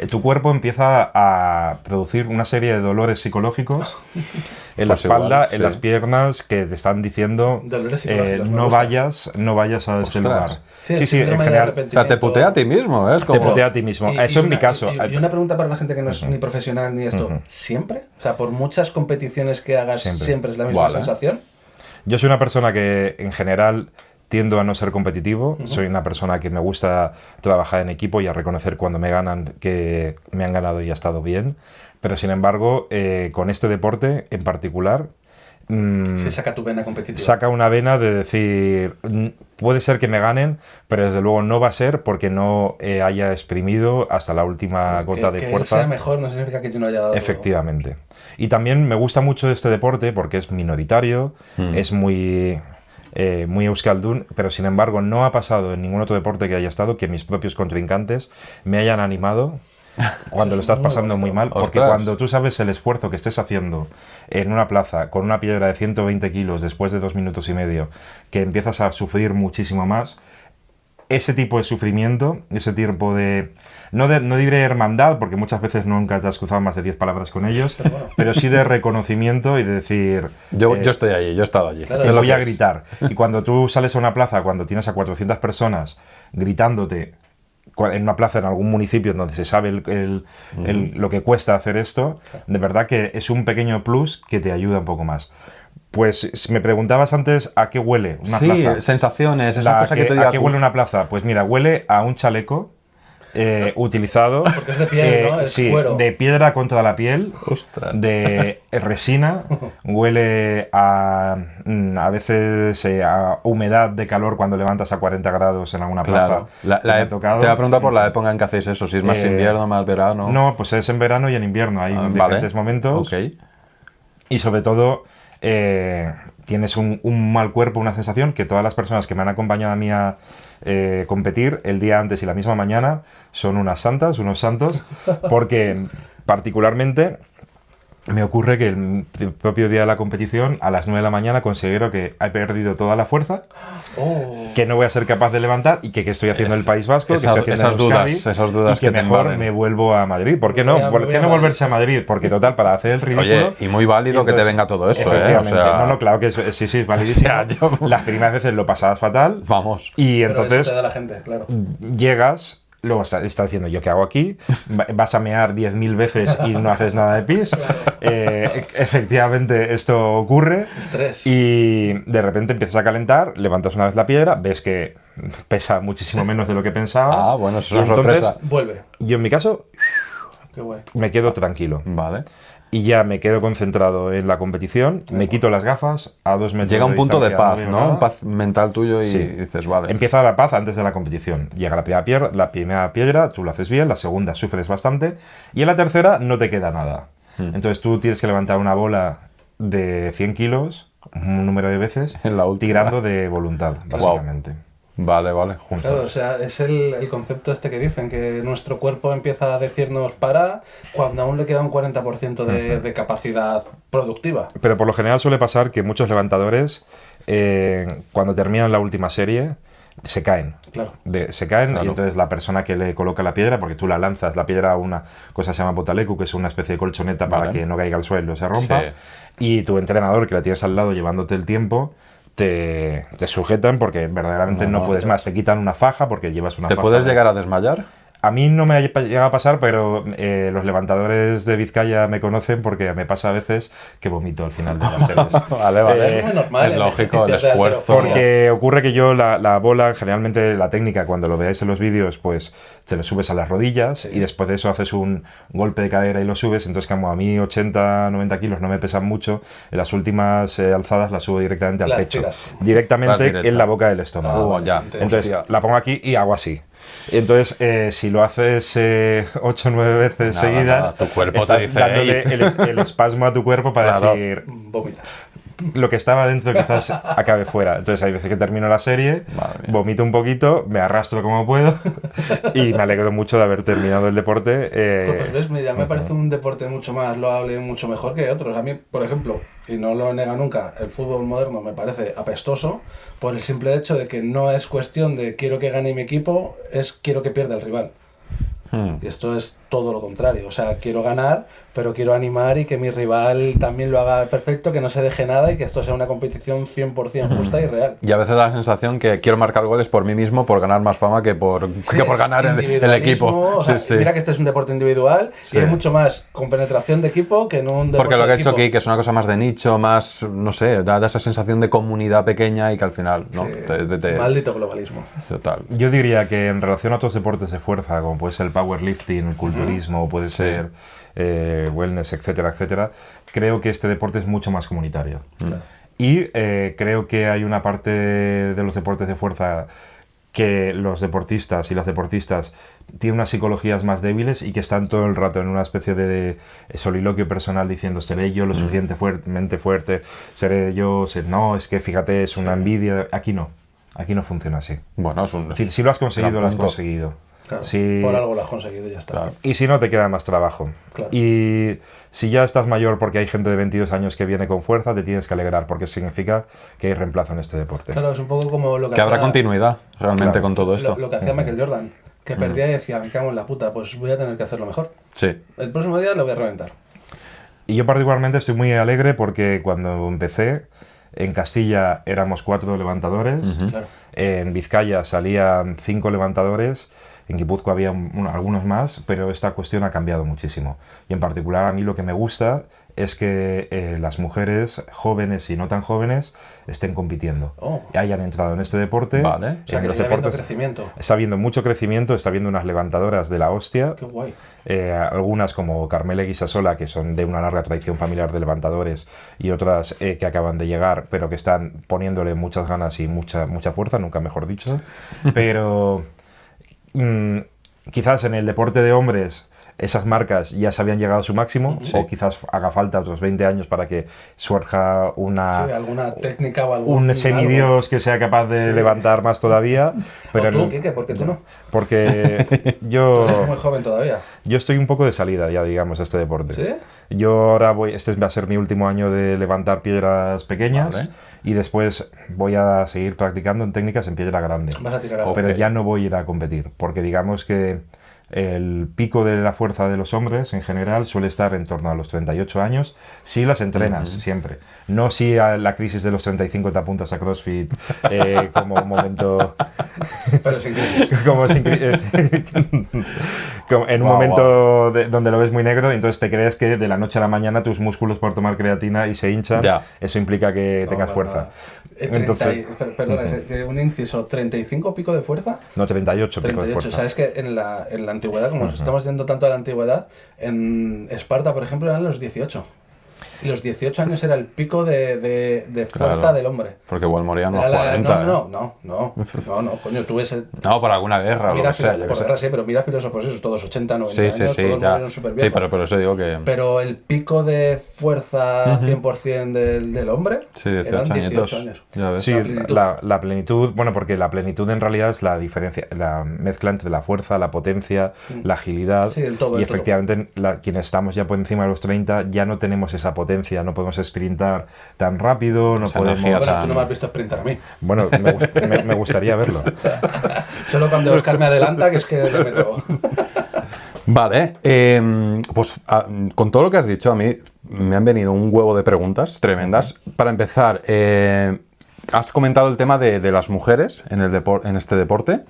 tu cuerpo empieza a producir una serie de dolores psicológicos en la Pues espalda, igual, en sí. las piernas, que te están diciendo Dolores psicológicos, me no gusta. vayas a este Ostras. lugar. Sí, el en síndrome de general. O sea, te putea a ti mismo, ¿eh? Es Te como... putea a ti mismo. Eso en mi caso. Y una pregunta para la gente que no es ni profesional ni esto. ¿Siempre? O sea, por muchas competiciones que hagas, Siempre. siempre es la misma Vale. sensación. Yo soy una persona que en general tiendo a no ser competitivo. Soy una persona que me gusta trabajar en equipo y a reconocer cuando me ganan que me han ganado y ha estado bien. Pero sin embargo, con este deporte en particular, Sí, saca tu vena competitiva. saca una vena de decir, puede ser que me ganen, pero desde luego no va a ser porque no haya exprimido hasta la última gota de que fuerza. él sea mejor no significa que yo no haya dado todo. Efectivamente. Y también me gusta mucho este deporte porque es minoritario, es muy euskaldun, pero sin embargo no ha pasado en ningún otro deporte que haya estado que mis propios contrincantes me hayan animado cuando lo es estás muy pasando bonito. muy mal, porque Ostras. cuando tú sabes el esfuerzo que estés haciendo en una plaza con una piedra de 120 kilos después de 2 minutos y medio, que empiezas a sufrir muchísimo más, ese tipo de sufrimiento, ese tipo de... No diré hermandad, porque muchas veces nunca te has cruzado más de 10 palabras con ellos, Pero bueno. pero sí de reconocimiento y de decir... Yo estoy allí, yo he estado allí. Claro, te Sé lo voy que a es. gritar. Y cuando tú sales a una plaza, cuando tienes a 400 personas gritándote en una plaza en algún municipio donde se sabe lo que cuesta hacer esto, de verdad que es un pequeño plus que te ayuda un poco más. Pues me preguntabas antes a qué huele una Sí, plaza. sensaciones, esa cosa que te digas... ¿A qué huele "Uf". una plaza? Pues mira, huele a un chaleco utilizado. Porque es de piel, ¿no? Es sí, cuero. de piedra contra la piel, Ostras. de resina, huele a veces a humedad de calor cuando levantas a 40 grados en alguna plaza. Claro. que me ha tocado. Te voy a preguntar por la época en que hacéis eso, si es más invierno, más verano. No, pues es en verano y en invierno, hay Vale. diferentes momentos. Ok. Y sobre todo, tienes un mal cuerpo, una sensación que todas las personas que me han acompañado a mí a competir el día antes y la misma mañana son unas santas, unos santos, porque particularmente me ocurre que el propio día de la competición, a las 9 de la mañana, considero que he perdido toda la fuerza, Oh. que no voy a ser capaz de levantar y que estoy haciendo en el País Vasco, que estoy haciendo esas en Euskadi, esas dudas y que que te mejor invaden. me vuelvo a Madrid. ¿Por qué no? Me voy ¿Por a qué no Madrid. volverse a Madrid? Porque total, para hacer el ridículo... Oye, y muy válido que te venga todo eso, ¿eh? O Efectivamente. sea, No, claro que sí, es validísimo. O sea, yo- Las primeras veces lo pasabas fatal vamos. y Pero eso entonces te da la gente, claro. llegas, luego estás diciendo, ¿yo qué hago aquí? Vas a mear 10.000 veces y no haces nada de pis. Efectivamente, esto ocurre. Estrés. Y de repente empiezas a calentar, levantas una vez la piedra, ves que pesa muchísimo menos de lo que pensabas. Ah, bueno, eso y es una entonces, sorpresa. Vuelve. yo en mi caso, Qué guay. me quedo tranquilo. Vale. Y ya me quedo concentrado en la competición, me quito las gafas a 2 metros Llega un punto de distancia, paz, veo ¿no? nada. Un paz mental tuyo y Sí. dices, vale. Empieza la paz antes de la competición. Llega la primera piedra, tú lo haces bien, la segunda sufres bastante y en la tercera no te queda nada. Entonces tú tienes que levantar una bola de 100 kilos, un número de veces, En la última. tirando de voluntad, básicamente. Vale, vale. Claro, o sea, es el concepto este que dicen, que nuestro cuerpo empieza a decirnos para cuando aún le queda un 40% de capacidad productiva. Pero por lo general suele pasar que muchos levantadores cuando terminan la última serie, se caen. Claro. Se caen Claro. y entonces la persona que le coloca la piedra, porque tú la lanzas la piedra a una cosa que se llama botaleku, que es una especie de colchoneta para Vale. que no caiga al suelo, se rompa, Sí. y tu entrenador que la tienes al lado llevándote el tiempo, te sujetan porque verdaderamente no puedes más, te quitan una faja porque llevas una ¿Te faja. puedes llegar a desmayar? A mí no me ha llegado a pasar, pero los levantadores de Vizcaya me conocen porque me pasa a veces que vomito al final de las series. Vale. Es muy normal. es en lógico, el ejercicios de esfuerzo. halterofilia. Porque ocurre que yo la bola, generalmente la técnica, cuando lo veáis en los vídeos, pues te lo subes a las rodillas y después de eso haces un golpe de cadera y lo subes. Entonces, como a mí 80, 90 kilos no me pesan mucho, en las últimas alzadas las subo directamente al Las pecho. tiras. Directamente Vas directa. en la boca del estómago. vale, ya. entiendo. Entonces, Hostia. la pongo aquí y hago así. Entonces, si lo haces 8 o 9 veces Nada, seguidas, nada, tu cuerpo te estás dice, dándole "Ey". el espasmo a tu cuerpo para Claro. decir, Vomitas. lo que estaba dentro quizás acabe fuera. Entonces hay veces que termino la serie, Madre mía. vomito un poquito, me arrastro como puedo y me alegro mucho de haber terminado el deporte. Pues ves, ya me parece un deporte mucho más loable y mucho mejor que otros. A mí, por ejemplo, y no lo nega nunca, el fútbol moderno me parece apestoso por el simple hecho de que no es cuestión de quiero que gane mi equipo, es quiero que pierda el rival. Y esto es todo lo contrario. O sea, quiero ganar, pero quiero animar y que mi rival también lo haga perfecto, que no se deje nada y que esto sea una competición 100% justa y real. Y a veces da la sensación que quiero marcar goles por mí mismo, por ganar más fama que por Es ganar el individualismo, equipo. o sea, Sí, sí. Mira que este es un deporte individual Sí. y hay mucho más compenetración de equipo que en un deporte Porque lo que ha de hecho equipo. Kik es una cosa más de nicho, más, no sé, da esa sensación de comunidad pequeña y que al final, ¿no? Sí, maldito globalismo. Total. Yo diría que en relación a otros deportes de fuerza, como puede ser el powerlifting, el culturismo, puede Sí. ser wellness, etcétera, etcétera, creo que este deporte es mucho más comunitario. Claro. Y creo que hay una parte de los deportes de fuerza que los deportistas y las deportistas tienen unas psicologías más débiles y que están todo el rato en una especie de soliloquio personal diciendo seré yo lo suficientemente fuerte, seré yo, no, es que fíjate, es una envidia. Aquí no funciona así. Bueno, es un... Es decir, si lo has conseguido, gran lo has punto. conseguido. Claro, Sí. por algo lo has conseguido y ya está. Claro. Y si no, te queda más trabajo. Claro. Y si ya estás mayor porque hay gente de 22 años que viene con fuerza, te tienes que alegrar porque significa que hay reemplazo en este deporte. Claro, es un poco como lo que Que habrá hacía- continuidad realmente Claro. con todo esto. Lo que hacía Michael Jordan, que perdía y decía, me cago en la puta, pues voy a tener que hacerlo mejor. Sí. El próximo día lo voy a reventar. Y yo particularmente estoy muy alegre porque cuando empecé, en Castilla éramos 4 levantadores, Claro. en Vizcaya salían 5 levantadores, en Guipúzcoa había algunos más, pero esta cuestión ha cambiado muchísimo. Y en particular a mí lo que me gusta es que las mujeres jóvenes y no tan jóvenes estén compitiendo. Oh. Y hayan entrado en este deporte. Vale. O sea, en que los sigue habiendo deportes. crecimiento. Está habiendo mucho crecimiento, está habiendo unas levantadoras de la hostia. Qué guay. Algunas como Carmela Guisasola, que son de una larga tradición familiar de levantadores, y otras que acaban de llegar, pero que están poniéndole muchas ganas y mucha fuerza, nunca mejor dicho. Pero quizás en el deporte de hombres esas marcas ya se habían llegado a su máximo, Sí. o quizás haga falta otros 20 años para que surja Sí, una... alguna técnica o algún... un algo. semidios que sea capaz de levantar más todavía. Pero ¿O tú, no- Quique? ¿Por qué tú no? Porque Tú eres yo... muy joven todavía. Yo estoy un poco de salida ya, digamos, a este deporte. ¿Sí? Yo ahora este va a ser mi último año de levantar piedras pequeñas Vale. y después voy a seguir practicando en técnicas en piedra grande. Vas a tirar a... Ok. Pero ya no voy a ir a competir, porque digamos que el pico de la fuerza de los hombres en general suele estar en torno a los 38 años, si las entrenas siempre. No si a la crisis de los 35 te apuntas a CrossFit como un momento... Pero sin crisis. como en un Guau, momento donde lo ves muy negro y entonces te crees que de la noche a la mañana tus músculos por tomar creatina y se hinchan, Ya. eso implica que No, tengas para fuerza. nada. Entonces, Perdona, un inciso, ¿35 pico de fuerza? no, 38 pico de 38, fuerza. sabes que en la antigüedad, como nos estamos yendo tanto a la antigüedad, en Esparta, por ejemplo, eran los 18. Y los 18 años era el pico de fuerza Claro. del hombre. Porque igual morían los Era 40. no, coño, tú ves... No, por alguna guerra o lo Mira, que sea. yo qué por sé. guerra sí, pero mira filósofos esos, todos 80, 90 Sí, años, sí, todos ya. murieron súper Sí, viejos. pero por eso digo que... Pero el pico de fuerza 100% del hombre Sí, eran 18 18 añitos. años. Ya ves. Sí, La plenitud. la plenitud, bueno, porque la plenitud en realidad es la diferencia, la mezcla entre la fuerza, la potencia, la agilidad. Sí, el todo, y el todo. efectivamente, quienes estamos ya por encima de los 30 ya no tenemos esa esa potencia, no podemos sprintar tan rápido, no Esa podemos... energía Bueno, tú no me has visto sprintar a mí. Bueno, me gustaría verlo. Solo cuando Oscar me adelanta, que es que le meto. Vale, pues con todo lo que has dicho, a mí me han venido un huevo de preguntas tremendas. Para empezar, has comentado el tema de las mujeres en este deporte.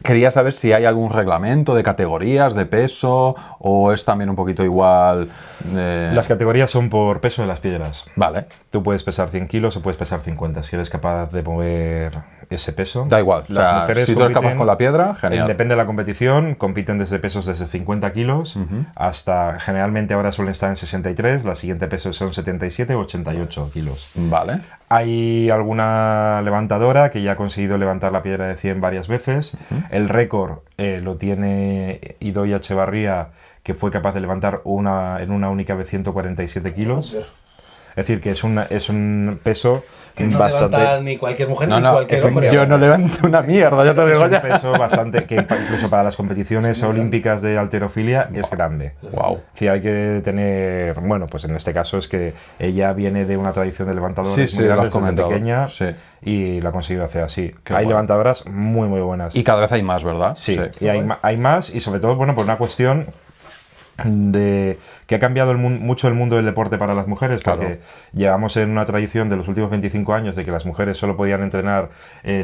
Quería saber si hay algún reglamento de categorías, de peso, o es también un poquito igual. Las categorías son por peso de las piedras. Vale, Tú puedes pesar 100 kilos o puedes pesar 50, si eres capaz de mover ese peso. da igual. O Las sea, mujeres si tú eres capaz compiten- con la piedra, genial. Depende de la competición, compiten desde pesos desde 50 kilos hasta, generalmente ahora suelen estar en 63, la siguiente peso son 77 o 88 kilos. Vale, Hay alguna levantadora que ya ha conseguido levantar la piedra de 100 varias veces. El récord lo tiene Idoia Echevarría, que fue capaz de levantar en una única vez 147 kilos. Es decir, que es un peso Que no bastante... levanta ni cualquier mujer no, ni no, cualquier hombre. yo no levanto una mierda, ya te lo Es digo un ya. peso bastante que incluso para las competiciones olímpicas de halterofilia es grande. Wow. Sí, hay que tener, bueno, pues en este caso es que ella viene de una tradición de levantadoras Sí, muy lo has grandes desde comentado. pequeña Sí. y la ha conseguido hacer así. Qué Hay guay. levantadoras muy muy buenas. Y cada vez hay más, ¿verdad? Sí, y hay más y sobre todo, bueno, por una cuestión de que ha cambiado mucho el mundo del deporte para las mujeres, porque Claro. llevamos en una tradición de los últimos 25 años de que las mujeres solo podían entrenar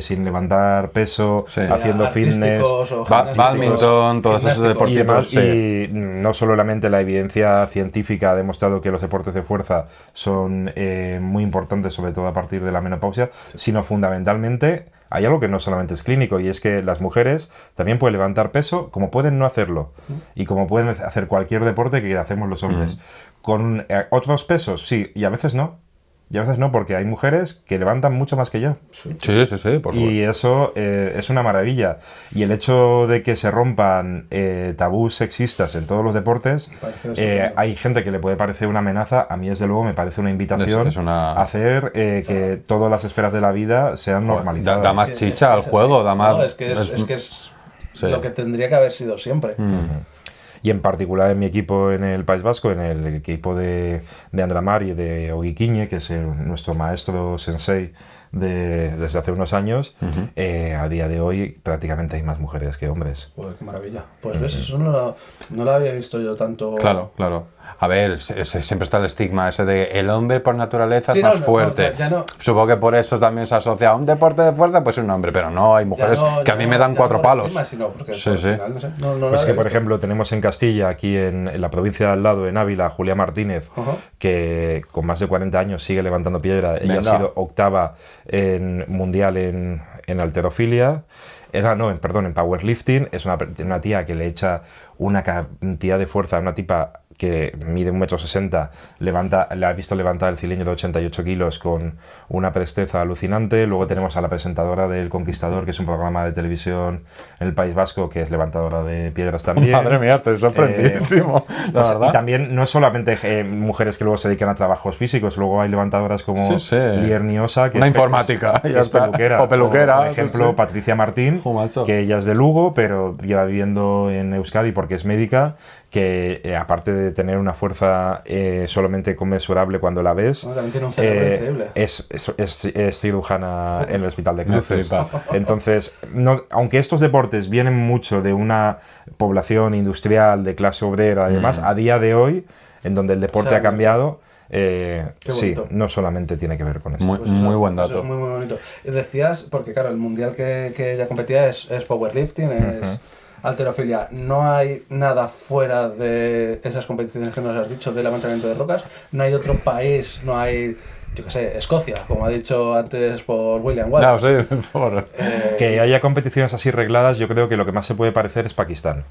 sin levantar peso, Sí. haciendo fitness Artísticos o Badminton, gimnásticos. todos esos y deportes. demás. Sí. Y no solamente la evidencia científica ha demostrado que los deportes de fuerza son muy importantes, sobre todo a partir de la menopausia, sino fundamentalmente hay algo que no solamente es clínico, y es que las mujeres también pueden levantar peso como pueden no hacerlo y como pueden hacer cualquier deporte que hacemos los hombres. Con otros pesos, sí, y a veces no. Y a veces no, porque hay mujeres que levantan mucho más que yo. Sí, por supuesto. Y eso es una maravilla. Y el hecho de que se rompan tabús sexistas en todos los deportes, hay gente que le puede parecer una amenaza. A mí, desde luego, me parece una invitación Es una- a hacer que todas las esferas de la vida sean normalizadas. da más chicha al juego, da más... No, es que es Sí. lo que tendría que haber sido siempre. Y en particular en mi equipo en el País Vasco, en el equipo de Andramar y de Oguiquiñe, que es nuestro maestro sensei desde hace unos años, a día de hoy prácticamente hay más mujeres que hombres. Pues qué maravilla. Pues ves, eso no lo había visto yo tanto. Claro, claro. A ver, siempre está el estigma ese de el hombre por naturaleza Sí, es más no, no, fuerte. ya no. Supongo que por eso también se asocia a un deporte de fuerza, pues un hombre, pero no, hay mujeres que a mí me dan 4 palos. Sino porque Sí, al sí. final, no sé, no lo Pues había que, por visto. ejemplo, tenemos en Castilla, aquí en la provincia de al lado, en Ávila, Julia Martínez, Ajá. que con más de 40 años sigue levantando piedra. Ella Venga. ha sido octava en mundial en halterofilia. En powerlifting. Es una tía que le echa una cantidad de fuerza a una tipa que mide 1,60 m, le ha visto levantar el cilindro de 88 kilos con una presteza alucinante. Luego tenemos a la presentadora del Conquistador, que es un programa de televisión en el País Vasco, que es levantadora de piedras también. Madre mía, estoy sorprendidísimo, la Pues, verdad. y también no solamente mujeres que luego se dedican a trabajos físicos, luego hay levantadoras como Sí, sí. Lier Niosa, que Una es informática, que ya es está. peluquera. O peluquera, Por ejemplo, sí, sí. Patricia Martín, Jo, macho. que ella es de Lugo, pero lleva viviendo en Euskadi porque es médica, que aparte de tener una fuerza solamente conmensurable cuando la ves, No, también tiene un cerebro increíble. es cirujana en el Hospital de Me Cruces. flipa. Entonces, aunque estos deportes vienen mucho de una población industrial, de clase obrera y demás, a día de hoy, en donde el deporte O sea, ha cambiado, sí, bonito. no solamente tiene que ver con esto. Muy, Pues eso- muy buen eso dato. es muy, muy bonito. Y decías, porque claro, el mundial que ella competía es powerlifting, es halterofilia. No hay nada fuera de esas competiciones que nos has dicho de levantamiento de rocas. No hay otro país, no hay, yo qué sé, Escocia, como ha dicho antes por William Wallace. No, sí, por... Que haya competiciones así regladas, yo creo que lo que más se puede parecer es Pakistán.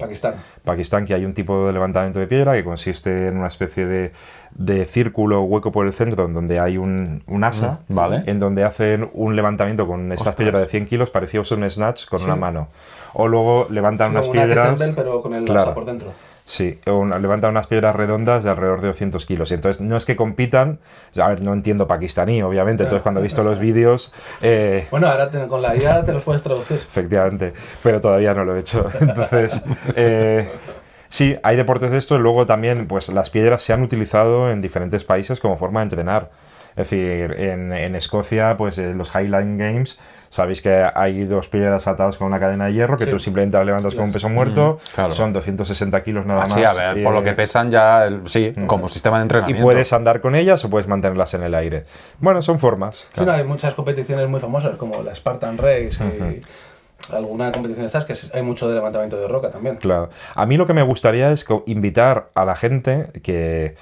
Pakistán. Que hay un tipo de levantamiento de piedra que consiste en una especie de círculo hueco por el centro en donde hay un asa, vale. en donde hacen un levantamiento con estas piedras de 100 kilos parecidos a un snatch con una mano. O luego levantan unas Como una piedras... kettlebell, pero con el asa por dentro. Sí, levantan unas piedras redondas de alrededor de 200 kilos. Y entonces no es que compitan, a ver, no entiendo pakistaní, obviamente, entonces cuando he visto los vídeos... Bueno, ahora con la IA te los puedes traducir. Efectivamente, pero todavía no lo he hecho. Entonces, Sí, hay deportes de esto y luego también pues las piedras se han utilizado en diferentes países como forma de entrenar. Es decir, en Escocia, pues los Highland Games, sabéis que hay 2 piedras atadas con una cadena de hierro que tú simplemente las levantas con un peso muerto, claro. son 260 kilos nada más. Sí, a ver, por lo que pesan ya, sí, como sistema de Y entrenamiento. puedes andar con ellas o puedes mantenerlas en el aire. Bueno, son formas. Sí, no, hay muchas competiciones muy famosas, como la Spartan Race y alguna competición de estas, que hay mucho de levantamiento de roca también. Claro. A mí lo que me gustaría es invitar a la gente que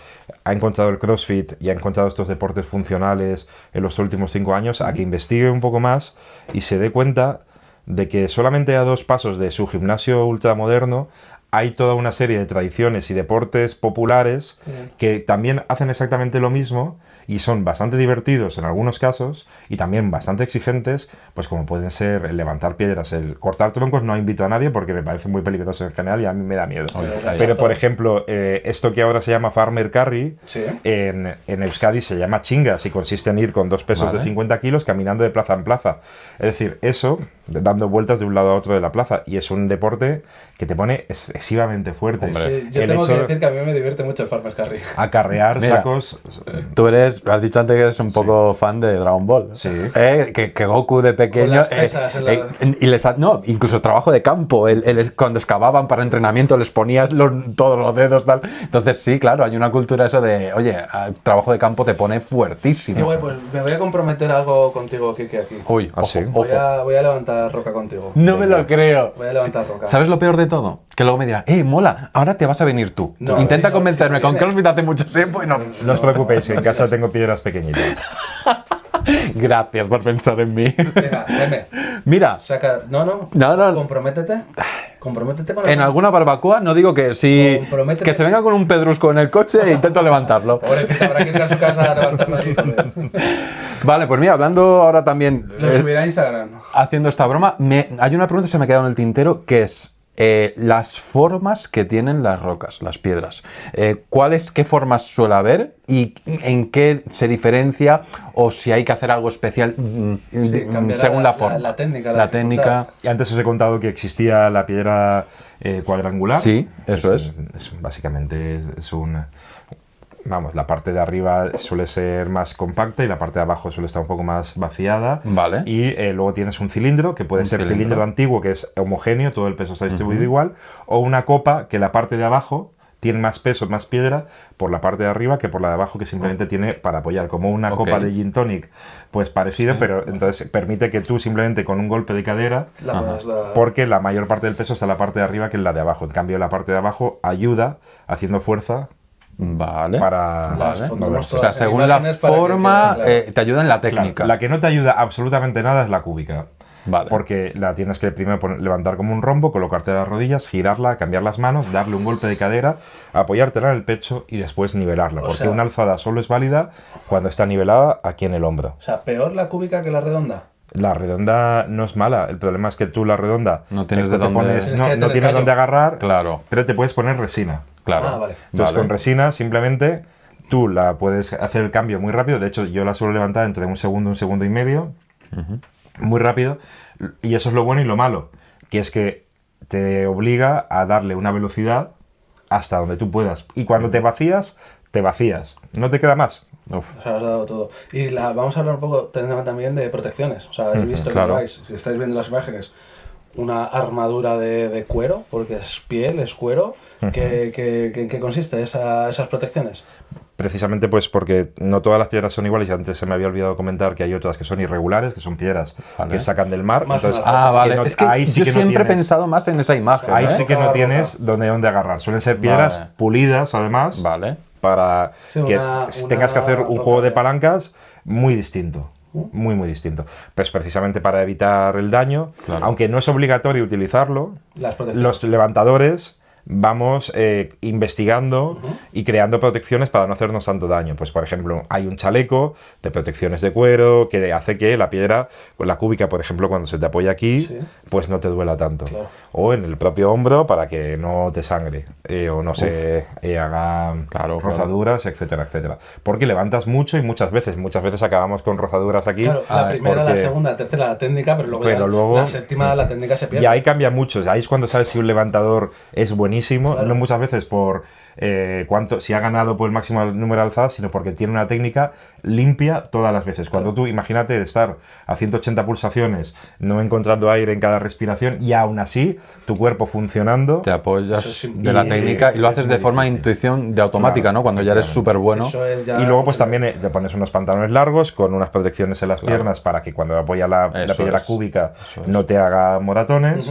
ha encontrado el CrossFit y ha encontrado estos deportes funcionales en los últimos 5 años a que investigue un poco más y se dé cuenta de que solamente a 2 pasos de su gimnasio ultramoderno hay toda una serie de tradiciones y deportes populares que también hacen exactamente lo mismo y son bastante divertidos en algunos casos y también bastante exigentes, pues como pueden ser el levantar piedras, el cortar troncos. No invito a nadie porque me parece muy peligroso en general y a mí me da miedo. Pero por ejemplo, esto que ahora se llama Farmer Carry, en Euskadi se llama chingas y consiste en ir con 2 pesos de 50 kilos caminando de plaza en plaza. Es decir, eso, dando vueltas de un lado a otro de la plaza, y es un deporte que te pone excesivamente fuerte. Sí, yo tengo que decir que a mí me divierte mucho el Farmer Carry. Acarrear sacos. Tú has dicho antes que eres un poco fan de Dragon Ball. Sí. Que Goku de pequeño. No, incluso trabajo de campo. Cuando excavaban para entrenamiento les ponías todos los dedos, tal. Entonces, sí, claro, hay una cultura eso de, oye, trabajo de campo te pone fuertísimo. Qué guay, pues me voy a comprometer algo contigo, Kike, aquí. Uy, ojo, sí. Voy a levantar roca contigo. No me lo creo. Voy a levantar roca. ¿Sabes lo peor de todo? Que luego me dirán, mola, ahora te vas a venir tú. No, Intenta convencerme si con CrossFit hace mucho tiempo y no. No os preocupéis, en casa tengo piedras pequeñitas. Gracias por pensar en mí. Venga, veme. Mira. No. Comprométete. Comprométete con En alguna barbacoa, no digo que si. Que se venga con un pedrusco en el coche e intento levantarlo. Pobrecita, habrá que ir a su casa a levantarlo allí también. Vale, pues mira, hablando ahora también. Lo subiré a Instagram. Haciendo esta broma, hay una pregunta que se me ha quedado en el tintero que es. Las formas que tienen las rocas, las piedras. ¿Qué formas suele haber y en qué se diferencia o si hay que hacer algo especial según la forma? La técnica. La técnica. Y antes os he contado que existía la piedra cuadrangular. Sí, eso es. Básicamente es un... Vamos, la parte de arriba suele ser más compacta y la parte de abajo suele estar un poco más vaciada. Vale. Y luego tienes un cilindro, que puede ser cilindro antiguo, que es homogéneo, todo el peso está distribuido igual, o una copa que la parte de abajo tiene más peso, más piedra por la parte de arriba que por la de abajo, que simplemente tiene para apoyar, como una copa de gin tonic, pues parecido, pero entonces permite que tú simplemente con un golpe de cadera, porque la mayor parte del peso está en la parte de arriba que en la de abajo. En cambio, la parte de abajo ayuda haciendo fuerza. Vale. Para moverse. O sea, según la forma, te ayuda en la técnica. Claro, la que no te ayuda absolutamente nada es la cúbica. Vale. Porque la tienes que primero levantar como un rombo, colocarte las rodillas, girarla, cambiar las manos, darle un golpe de cadera, apoyártela en el pecho y después nivelarla. Porque una alzada solo es válida cuando está nivelada aquí en el hombro. O sea, ¿peor la cúbica que la redonda? La redonda no es mala, el problema es que tú la redonda no tienes dónde agarrar, claro. Pero te puedes poner resina. Claro. Vale. Entonces con resina simplemente tú la puedes hacer el cambio muy rápido. De hecho, yo la suelo levantar entre un segundo y medio, muy rápido. Y eso es lo bueno y lo malo, que es que te obliga a darle una velocidad hasta donde tú puedas. Y cuando te vacías, no te queda más. Os has dado todo. Y vamos a hablar un poco también de protecciones. O sea, he visto que lleváis, si estáis viendo las imágenes, una armadura de cuero, porque es piel, es cuero. ¿En qué consiste esas protecciones? Precisamente pues porque no todas las piedras son iguales, y antes se me había olvidado comentar que hay otras que son irregulares, que son piedras que sacan del mar. Entonces, vale. Ahí sí yo siempre he pensado más en esa imagen. Ahí sí que no tienes donde agarrar. Suelen ser piedras pulidas, además, para que tengas que hacer un juego de palancas muy distinto. Muy distinto. Pues precisamente para evitar el daño, aunque no es obligatorio utilizarlo, los levantadores vamos investigando y creando protecciones para no hacernos tanto daño. Pues por ejemplo, hay un chaleco de protecciones de cuero que hace que la piedra, la cúbica, por ejemplo, cuando se te apoya aquí, pues no te duela tanto. O en el propio hombro para que no te sangre o no se haga rozaduras, etcétera, etcétera. Porque levantas mucho y muchas veces acabamos con rozaduras aquí. Claro, la primera, la segunda, la tercera, la técnica, pero luego la séptima, la técnica se pierde. Y ahí cambia mucho. Ahí es cuando sabes si un levantador es buenísimo buenísimo, Claro. no muchas veces por si ha ganado por el máximo número de alzadas, sino porque tiene una técnica limpia todas las veces. Cuando tú, imagínate estar a 180 pulsaciones, no encontrando aire en cada respiración, y aún así, tu cuerpo funcionando. Te apoyas Eso es de la técnica y lo es haces muy de forma difícil. intuición de automática, Claro, ¿no? Cuando ya eres efectivamente. súper bueno. Eso es ya- Y luego pues también te pones unos pantalones largos con unas protecciones en las piernas para que cuando apoya la Eso piedra es. cúbica Eso es. no te haga moratones.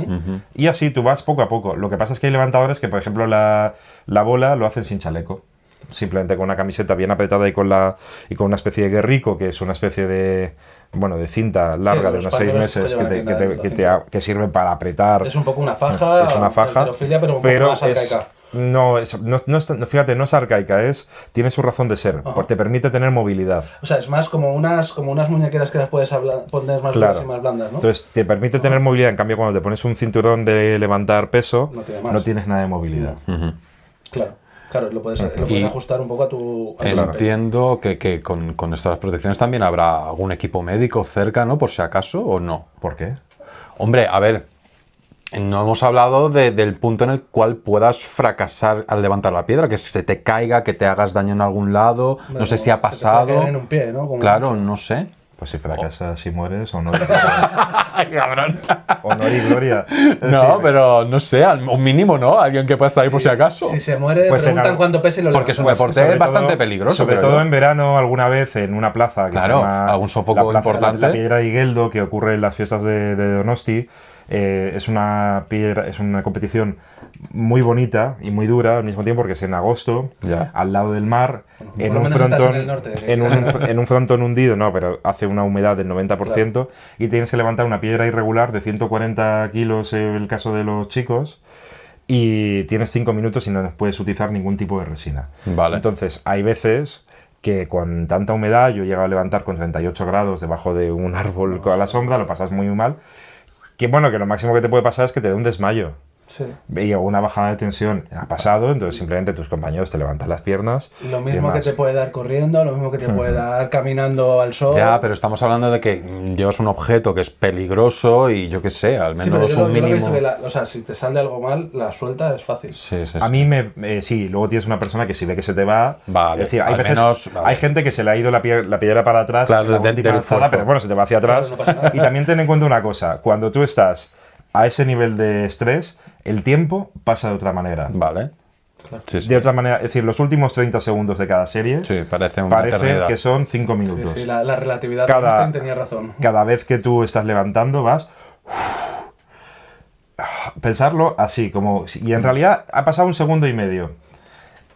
Y así tú vas poco a poco. Lo que pasa es que hay levantadores que, por ejemplo, la bola lo hacen sin chaleco. Simplemente con una camiseta bien apretada y con una especie de guerrico, que es una especie de cinta larga de los unos 6 pañuelos meses que llevan aquí en la que sirve para apretar. Es un poco una faja. Es una faja, halterofilia, pero un poco más arcaica. no, fíjate, no es arcaica, tiene su razón de ser, porque te permite tener movilidad. O sea, es más como unas muñequeras que las puedes poner más duras y más blandas, ¿no? Entonces te permite tener movilidad. En cambio, cuando te pones un cinturón de levantar peso, No tiene más. no tienes nada de movilidad. Claro, lo puedes Y ajustar un poco a tu Entiendo que con esto de las protecciones también habrá algún equipo médico cerca, ¿no? Por si acaso, ¿o no? ¿Por qué? Hombre, a ver, no hemos hablado del punto en el cual puedas fracasar al levantar la piedra, que se te caiga, que te hagas daño en algún lado, no sé si ha pasado. Se te puede caer en un pie, ¿no? Como Claro, mucho. no sé. Pues si fracasas y mueres, honor Cabrón. y gloria. No, pero no sé, un mínimo, ¿no? Alguien que pueda estar ahí por si acaso. Si se muere, Pues en preguntan algo- cuánto pesa y lo Porque es un levantan. deporte bastante peligroso, Sobre creo todo yo. en verano, alguna vez en una plaza que Claro, se llama algún sofoco la plaza, importante. La Piedra de Igueldo, que ocurre en las fiestas de Donosti. Es una competición muy bonita y muy dura al mismo tiempo, porque es en agosto, Ya. al lado del mar, en lo un menos estás frontón, en el norte. en un frontón hundido, no, pero hace una humedad del 90%, y tienes que levantar una piedra irregular de 140 kilos en el caso de los chicos, y tienes 5 minutos y no puedes utilizar ningún tipo de resina. Vale. Entonces, hay veces que con tanta humedad, yo he llegado a levantar con 38 grados debajo de un árbol a la sombra, lo pasas muy mal. Que bueno, que lo máximo que te puede pasar es que te dé un desmayo. Sí. Y una bajada de tensión ha pasado, entonces simplemente tus compañeros te levantan las piernas. Lo y mismo que demás. te puede dar corriendo, lo mismo que te puede dar caminando al sol. Ya, pero estamos hablando de que llevas un objeto que es peligroso y yo qué sé, al Sí, pero menos yo lo un que he mínimo. visto que o sea, si te sale algo mal, la suelta es fácil. Sí, sí, A sí. mí sí, luego tienes una persona que si ve que se te va. Vale, es decir, hay al veces, menos, vale. hay gente que se le ha ido la piedra para atrás, Claro, en la del última alzada, esfuerzo. pero bueno, se te va hacia atrás. Claro, no pasa nada. Y también ten en cuenta una cosa: cuando tú estás a ese nivel de estrés, el tiempo pasa de otra manera. Vale. Sí, sí. De otra manera, es decir, los últimos 30 segundos de cada serie Sí, parece una parece eternidad. que son 5 Sí, minutos. sí, la relatividad de Cada- Einstein tenía razón. Cada vez que tú estás levantando vas pensarlo así, y en realidad ha pasado 1,5 segundos.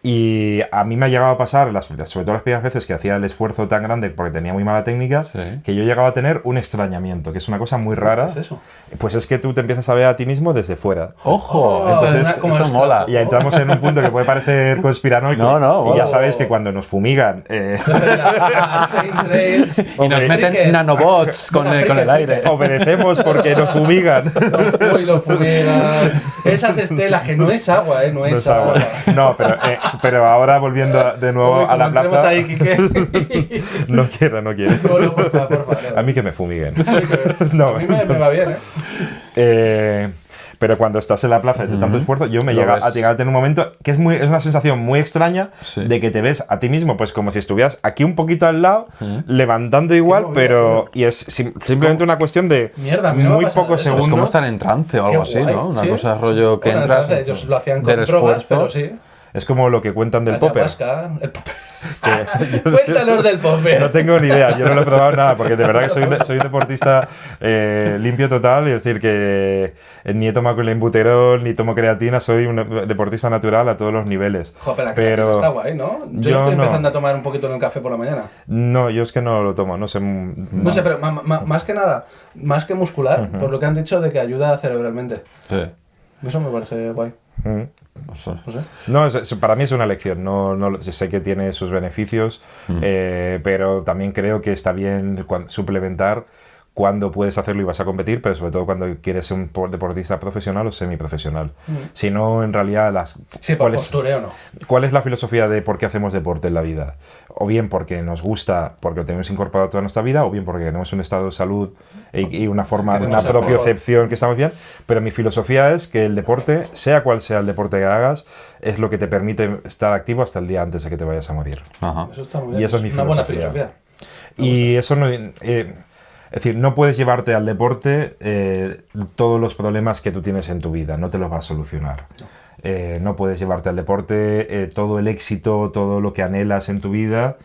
Y a mí me ha llegado a pasar, sobre todo las primeras veces que hacía el esfuerzo tan grande porque tenía muy mala técnica, Sí. que yo llegaba a tener un extrañamiento, que es una cosa muy rara. ¿Qué es eso? Pues es que tú te empiezas a ver a ti mismo desde fuera. ¡Ojo! Oh, Entonces, como eso esto. mola. Y ya entramos en un punto que puede parecer conspiranoico. No, no, y ya oh. sabéis que cuando nos fumigan... Y nos meten nanobots con el aire. obedecemos porque nos fumigan. Uy, lo fumigan. Esas estelas, que no es agua, no No es es agua. No, pero ahora volviendo de nuevo Uy, a la como entremos plaza... ahí, Quique. No quiero. No, por favor. A mí que me fumiguen. No, a mí me va bien, Pero cuando estás en la plaza de tanto esfuerzo, yo me Lo llega ves. a llegar a tener un momento que es una sensación muy extraña Sí. de que te ves a ti mismo, pues como si estuvieras aquí un poquito al lado, levantando igual, movida, pero... Y es simplemente una cuestión de Mierda, a mí no me ha muy pasado pocos eso. Es Es como segundos. estar en trance o algo Qué así, guay, ¿no? Una sí. cosa rollo que Bueno, entras entonces, ellos lo hacían del con drogas, esfuerzo. pero sí. Es como lo que cuentan del popper. Ayahuasca, el popper. Cuéntanos del popper. No tengo ni idea, yo no lo he probado nada, porque de verdad que soy un deportista limpio total, y decir que ni he tomado clenbuterol, ni tomo creatina, soy un deportista natural a todos los niveles. Joder, pero está guay, ¿no? Yo estoy no. empezando a tomar un poquito en el café por la mañana. No, yo es que no lo tomo, no sé. No sé, pero más que nada, más que muscular, por lo que han dicho de que ayuda cerebralmente. Sí. Eso me parece guay. Mm. O sea, No sé. No, para mí es una elección. Sé que tiene sus beneficios, pero también creo que está bien suplementar cuándo puedes hacerlo y vas a competir, pero sobre todo cuando quieres ser un deportista profesional o semiprofesional. Si no, en realidad, Sí, por postureo no. ¿cuál es la filosofía de por qué hacemos deporte en la vida? O bien porque nos gusta, porque lo tenemos incorporado toda nuestra vida, o bien porque tenemos un estado de salud y una forma, una propiocepción que estamos bien. Pero mi filosofía es que el deporte, sea cual sea el deporte que hagas, es lo que te permite estar activo hasta el día antes de que te vayas a morir. Ajá. Eso está muy bien. Y eso es mi una buena filosofía. filosofía. Y eso no... es decir, no puedes llevarte al deporte todos los problemas que tú tienes en tu vida, no te los va a solucionar. No puedes llevarte al deporte todo el éxito, todo lo que anhelas en tu vida,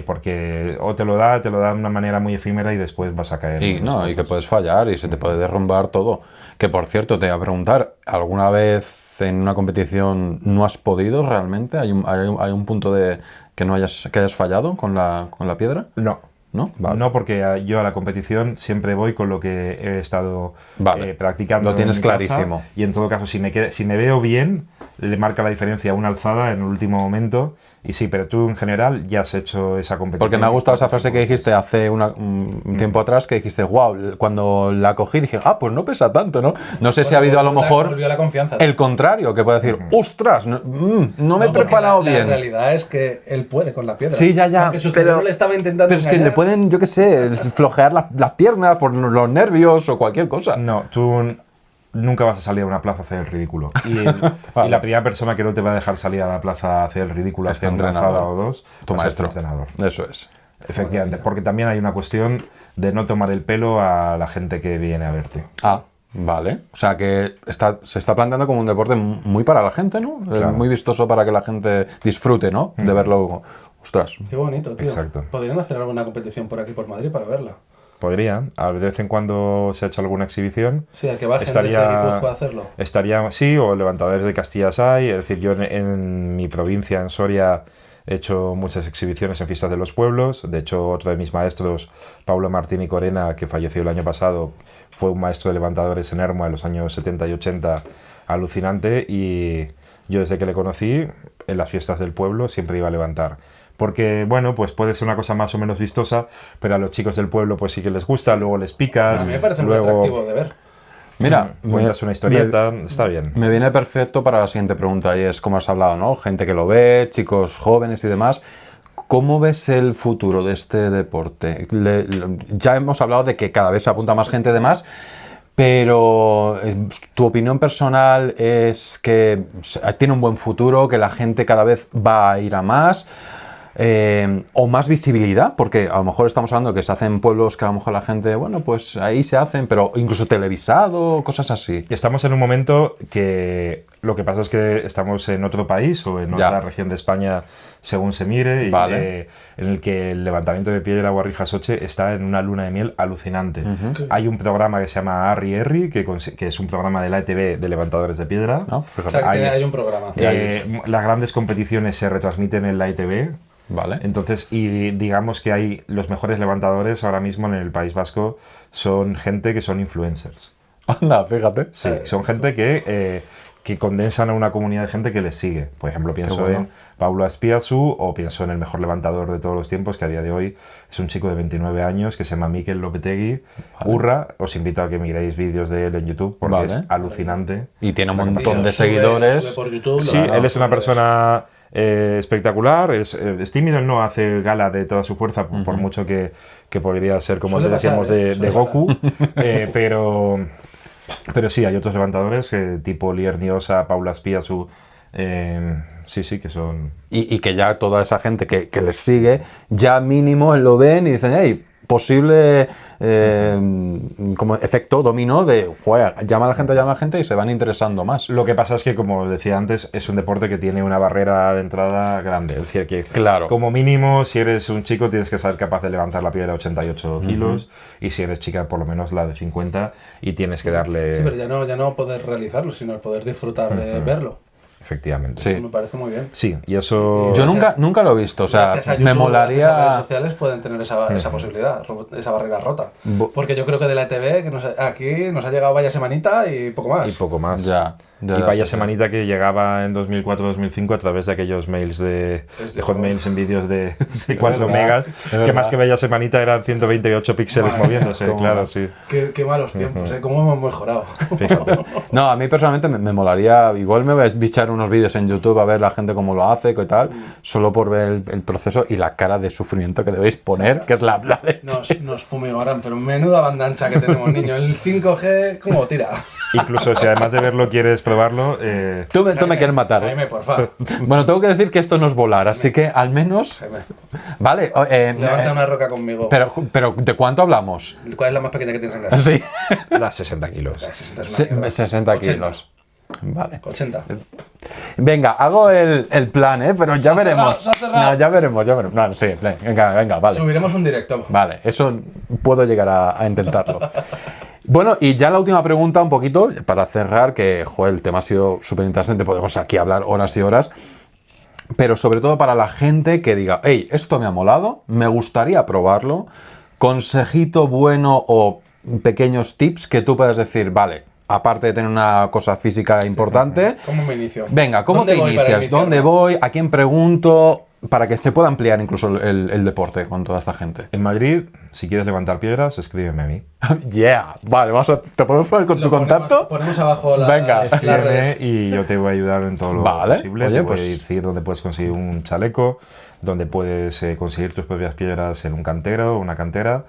porque o te lo da de una manera muy efímera y después vas a caer. Y que puedes fallar y se te puede derrumbar todo. Que por cierto, te voy a preguntar, ¿alguna vez en una competición no has podido realmente? ¿Hay un punto de que no hayas fallado con la piedra? No. ¿No? Vale. No, porque yo a la competición siempre voy con lo que he estado practicando. Lo tienes en mi casa, clarísimo. y en todo caso, si me veo bien, le marca la diferencia una alzada en el último momento. Y sí, pero tú en general ya has hecho esa competición. Porque me ha gustado esa frase que dijiste hace un tiempo atrás, que dijiste, wow, cuando la cogí dije, pues no pesa tanto, ¿no? No sé si ha habido a lo mejor la confianza, el contrario, que puede decir, ostras, no me he preparado bien. La realidad es que él puede con la piedra. Sí, ya, aunque su cerebro le estaba intentando pero es que le pueden, yo qué sé, flojear las piernas por los nervios o cualquier cosa. No, tú nunca vas a salir a una plaza a hacer el ridículo. Y la primera persona que no te va a dejar salir a la plaza a hacer el ridículo, hacer una alzada o dos, tu maestro. Entrenador. Eso es. Efectivamente, porque también hay una cuestión de no tomar el pelo a la gente que viene a verte. Vale. O sea que se está planteando como un deporte muy para la gente, ¿no? Claro. Muy vistoso para que la gente disfrute, ¿no? De verlo. Ostras. Qué bonito, tío. Exacto. Podrían hacer alguna competición por aquí, por Madrid, para verla. Podrían, de vez en cuando se ha hecho alguna exhibición. Sí, al que bajen desde Guipúzcoa a hacerlo. Sí, o levantadores de Castillas hay. Es decir, yo en mi provincia, en Soria, he hecho muchas exhibiciones en fiestas de los pueblos. De hecho, otro de mis maestros, Pablo Martín y Corena, que falleció el año pasado, fue un maestro de levantadores en Ermua en los años 70 y 80, alucinante. Y yo desde que le conocí, en las fiestas del pueblo siempre iba a levantar. Porque, bueno, pues puede ser una cosa más o menos vistosa, pero a los chicos del pueblo pues sí que les gusta, luego les picas. A mí me parece muy atractivo de ver. Mira, cuentas una historieta, está bien. Me viene perfecto para la siguiente pregunta, y es como has hablado, ¿no? Gente que lo ve, chicos jóvenes y demás. ¿Cómo ves el futuro de este deporte? Ya hemos hablado de que cada vez se apunta más gente de más, pero tu opinión personal es que tiene un buen futuro, que la gente cada vez va a ir a más. O más visibilidad, porque a lo mejor estamos hablando de que se hacen pueblos que a lo mejor la gente, bueno, pues ahí se hacen, pero incluso televisado, cosas así. Estamos en un momento que lo que pasa es que estamos en otro país o en otra región de España, según se mire, en el que el levantamiento de piedra o Arrijasoche está en una luna de miel alucinante. Hay un programa que se llama Arri Erri, que es un programa de la ETV de levantadores de piedra. O sea, que hay un programa. Las grandes competiciones se retransmiten en la ETV. Vale. Entonces, y digamos que hay los mejores levantadores ahora mismo en el País Vasco son gente que son influencers. Anda, fíjate. Sí, son gente que condensan a una comunidad de gente que les sigue. Por ejemplo, pienso en Paulo Aspiazu o pienso en el mejor levantador de todos los tiempos, que a día de hoy es un chico de 29 años que se llama Mikel Lopetegui. Urra, os invito a que miréis vídeos de él en YouTube porque es alucinante. Y tiene un montón de seguidores. Sube por YouTube, sí, él es una persona espectacular, es tímido, él no hace gala de toda su fuerza, por mucho que podría ser, como te decíamos, de Goku, pero sí, hay otros levantadores, tipo Lier Niosa, Paula Aspiazu, sí, que son... Y que ya toda esa gente que les sigue, ya mínimo lo ven y dicen, hey, posible como efecto dominó de llama a la gente y se van interesando más. Lo que pasa es que, como decía antes, es un deporte que tiene una barrera de entrada grande. Es decir, que como mínimo, si eres un chico, tienes que ser capaz de levantar la piedra de 88 kilos, y si eres chica, por lo menos la de 50, y tienes que darle... Sí, pero ya no poder realizarlo, sino el poder disfrutar de verlo. Efectivamente. Sí. Eso me parece muy bien. Sí, y eso... Yo nunca lo he visto, o sea, me molaría... Las redes sociales pueden tener esa posibilidad, esa barrera rota. Porque yo creo que de la ETV, que aquí nos ha llegado vaya semanita y poco más. Y poco más. Ya. Y vaya semanita que llegaba en 2004-2005 a través de aquellos mails de Hotmails en vídeos de 4 megas, que más que bella semanita eran 128 píxeles moviéndose, claro, sí. Qué malos tiempos, cómo hemos mejorado. No, a mí personalmente me molaría, igual me voy a bichar unos vídeos en YouTube a ver la gente cómo lo hace y tal, solo por ver el proceso y la cara de sufrimiento que debéis poner, que es la leche. Nos fumigarán, pero menuda banda ancha que tenemos, niño. El 5G, ¿cómo tira? Incluso si además de verlo quieres probarlo... Tú me quieres matar. Jaime, por favor. Bueno, tengo que decir que esto no es volar, así que al menos... Jaime. Vale. Levanta una roca conmigo. Pero ¿de cuánto hablamos? ¿Cuál es la más pequeña que tienes en casa? Sí. Las 60 kilos. La 60 es una mierda. 60 kilos. Vale. 80. Venga, hago el plan, pero ya veremos. Se ha cerrado. No, ya veremos. No, sí, venga, vale. Subiremos un directo. Vale, eso puedo llegar a intentarlo. Bueno, y ya la última pregunta, un poquito, para cerrar, que, joder, el tema ha sido súper interesante, podemos aquí hablar horas y horas, pero sobre todo para la gente que diga, hey, esto me ha molado, me gustaría probarlo, consejito bueno o pequeños tips que tú puedas decir, vale, aparte de tener una cosa física importante, ¿Cómo me inicio? venga, ¿cómo te inicias? ¿Dónde voy? ¿A quién pregunto? Para que se pueda ampliar incluso el deporte con toda esta gente. En Madrid, si quieres levantar piedras, escríbeme a mí. Yeah, vale, ¿te podemos poner con tu contacto? Ponemos abajo Venga, escríbeme y yo te voy a ayudar en todo lo posible. Oye, te voy a decir dónde puedes conseguir un chaleco, dónde puedes conseguir tus propias piedras en un cantero o una cantera.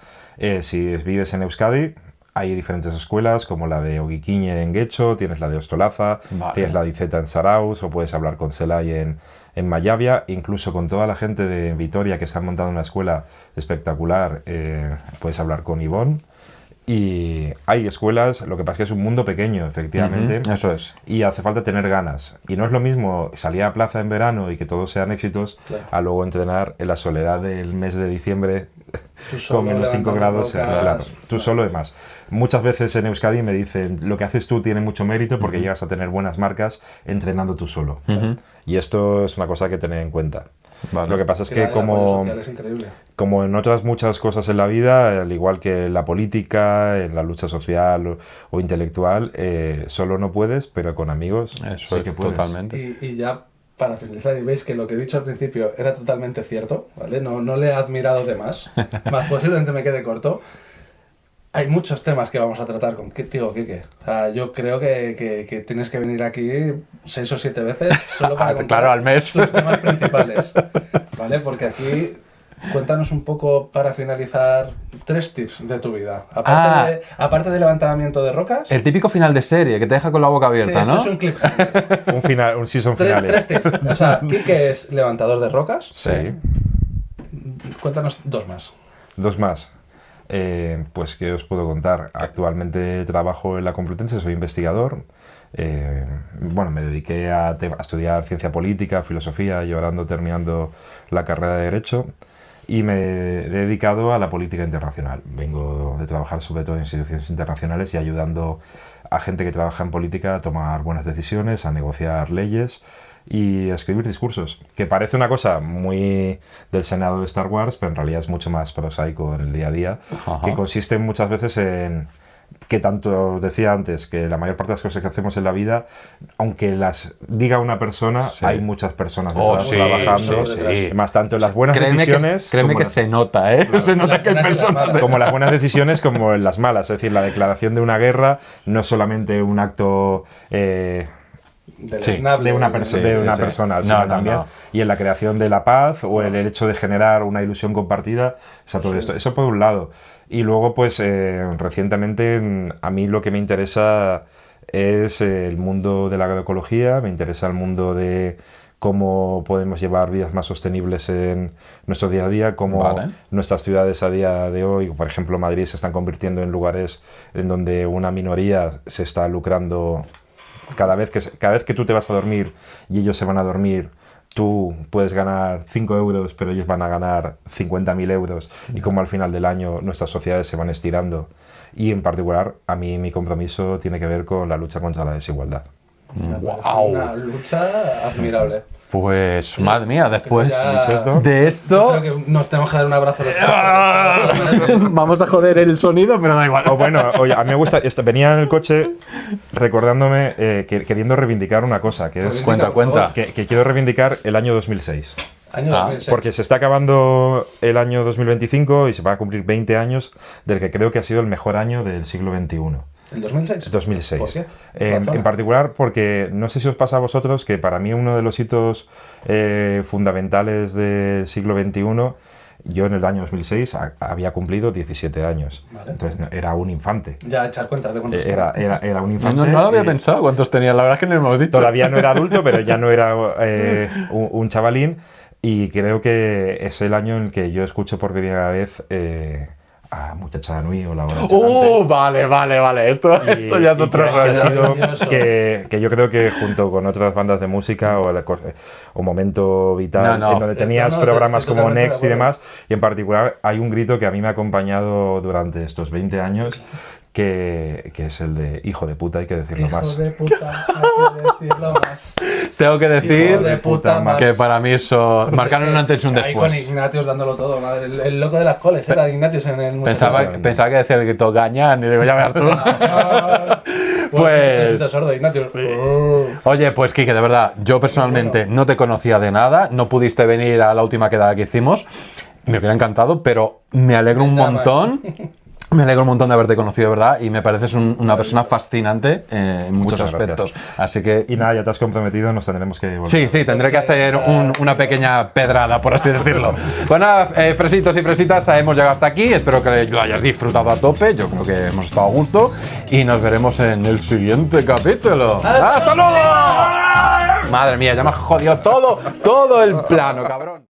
Si vives en Euskadi, hay diferentes escuelas, como la de Oguiquiñe en Guecho, tienes la de Ostolaza, tienes la de Iceta en Sarauz, o puedes hablar con Celay en Mayavia, incluso con toda la gente de Vitoria que se han montado una escuela espectacular, puedes hablar con Ivonne. Y hay escuelas, lo que pasa es que es un mundo pequeño, efectivamente. Eso es. Y hace falta tener ganas. Y no es lo mismo salir a plaza en verano y que todos sean éxitos, a luego entrenar en la soledad del mes de diciembre con menos 5 grados. Claro, tú solo y más. Muchas veces en Euskadi me dicen, lo que haces tú tiene mucho mérito porque llegas a tener buenas marcas entrenando tú solo. Y esto es una cosa que tener en cuenta. Vale. Lo que pasa es que como en otras muchas cosas en la vida, al igual que en la política, en la lucha social o intelectual, solo no puedes, pero con amigos eso sí que puedes. Totalmente. Y ya para finalizar, y veis que lo que he dicho al principio era totalmente cierto, ¿vale? No le he admirado de más posiblemente me quede corto. Hay muchos temas que vamos a tratar contigo, Quique. O sea, yo creo que tienes que venir aquí 6 o 7 veces solo para contar claro, al mes. tus temas principales, ¿vale? Porque aquí, cuéntanos un poco, para finalizar, 3 tips de tu vida. Aparte de levantamiento de rocas. El típico final de serie que te deja con la boca abierta, sí, ¿no? Esto es un cliffhanger. un season final. 3 tips. O sea, Quique es levantador de rocas. Sí. Cuéntanos 2 más. 2 más. Pues, ¿qué os puedo contar? Actualmente trabajo en la Complutense, soy investigador. Me dediqué a estudiar ciencia política, filosofía, y ahora ando terminando la carrera de Derecho. Y me he dedicado a la política internacional. Vengo de trabajar sobre todo en instituciones internacionales y ayudando a gente que trabaja en política a tomar buenas decisiones, a negociar leyes y a escribir discursos, que parece una cosa muy del Senado de Star Wars, pero en realidad es mucho más prosaico en el día a día, que consiste muchas veces en que, tanto decía antes, que la mayor parte de las cosas que hacemos en la vida, aunque las diga una persona, hay muchas personas detrás trabajando. Además, tanto en las buenas decisiones... Créeme que se nota, se nota que hay personas... Como las buenas decisiones, como en las malas. Es decir, la declaración de una guerra no es solamente un acto... de una persona, sino también. Y en la creación de la paz o el hecho de generar una ilusión compartida, todo esto. Eso por un lado. Y luego, pues, recientemente, a mí lo que me interesa es el mundo de la agroecología, me interesa el mundo de cómo podemos llevar vidas más sostenibles en nuestro día a día, cómo nuestras ciudades a día de hoy, por ejemplo Madrid, se están convirtiendo en lugares en donde una minoría se está lucrando. Cada vez que tú te vas a dormir y ellos se van a dormir, tú puedes ganar 5 euros, pero ellos van a ganar 50.000 euros, y como al final del año nuestras sociedades se van estirando. Y en particular, a mí mi compromiso tiene que ver con la lucha contra la desigualdad. Me parece Guau. una lucha admirable. Pues, madre mía, después Ya- de esto... Creo que nos tenemos que dar un abrazo a los Vamos a joder el sonido, pero da igual. O bueno, oye, a mí me gusta, venía en el coche recordándome, queriendo reivindicar una cosa, que es Cuenta. que quiero reivindicar el año 2006. Año 2006. Porque se está acabando el año 2025 y se va a cumplir 20 años del que creo que ha sido el mejor año del siglo XXI. ¿El 2006? 2006. ¿Por qué? En particular porque no sé si os pasa a vosotros que para mí uno de los hitos fundamentales del siglo XXI, yo en el año 2006 había cumplido 17 años. Vale. Entonces era un infante. Ya echar cuentas de cuántos Era un No, infante. no lo había y pensado cuántos tenía, la verdad es que no lo hemos dicho. Todavía no era adulto, pero ya no era un chavalín. Y creo que es el año en el que yo escucho por primera vez a Muchacha Nui o La Hora Chanante. Vale. Esto ya es otro Que ha rollo. sido Maravilloso. que yo creo que junto con otras bandas de música o Momento Vital, No, en donde tenías no, programas estoy como totalmente Next de y acuerdo. demás, y en particular hay un grito que a mí me ha acompañado durante estos 20 años, que es el de hijo de puta, hay que decirlo Hijo más. de puta, hay que decirlo más. Tengo que Hijo decir de puta más. que para mí eso marcaron un antes y un Ahí con después. Ignatius dándolo todo, madre. El loco de las coles era Ignatius en el Pensaba que decía el grito Gañán y digo, ya veas tú. Pues- El sordo, Ignatius. Oye, pues Quique, de verdad, yo personalmente no te conocía de nada, no pudiste venir a la última quedada que hicimos, me hubiera encantado, pero me alegro un Nada más. montón. Me alegro un montón de haberte conocido, de verdad, y me pareces una persona fascinante en muchos Muchas gracias. aspectos. Así que Y nada, ya te has comprometido, nos tendremos que volver. sí, tendré que hacer una pequeña pedrada, por así decirlo. Pues nada, fresitos y fresitas, hemos llegado hasta aquí. Espero que lo hayas disfrutado a tope. Yo creo que hemos estado a gusto. Y nos veremos en el siguiente capítulo. ¡Hasta luego! Madre mía, ya me has jodido todo el plano, cabrón.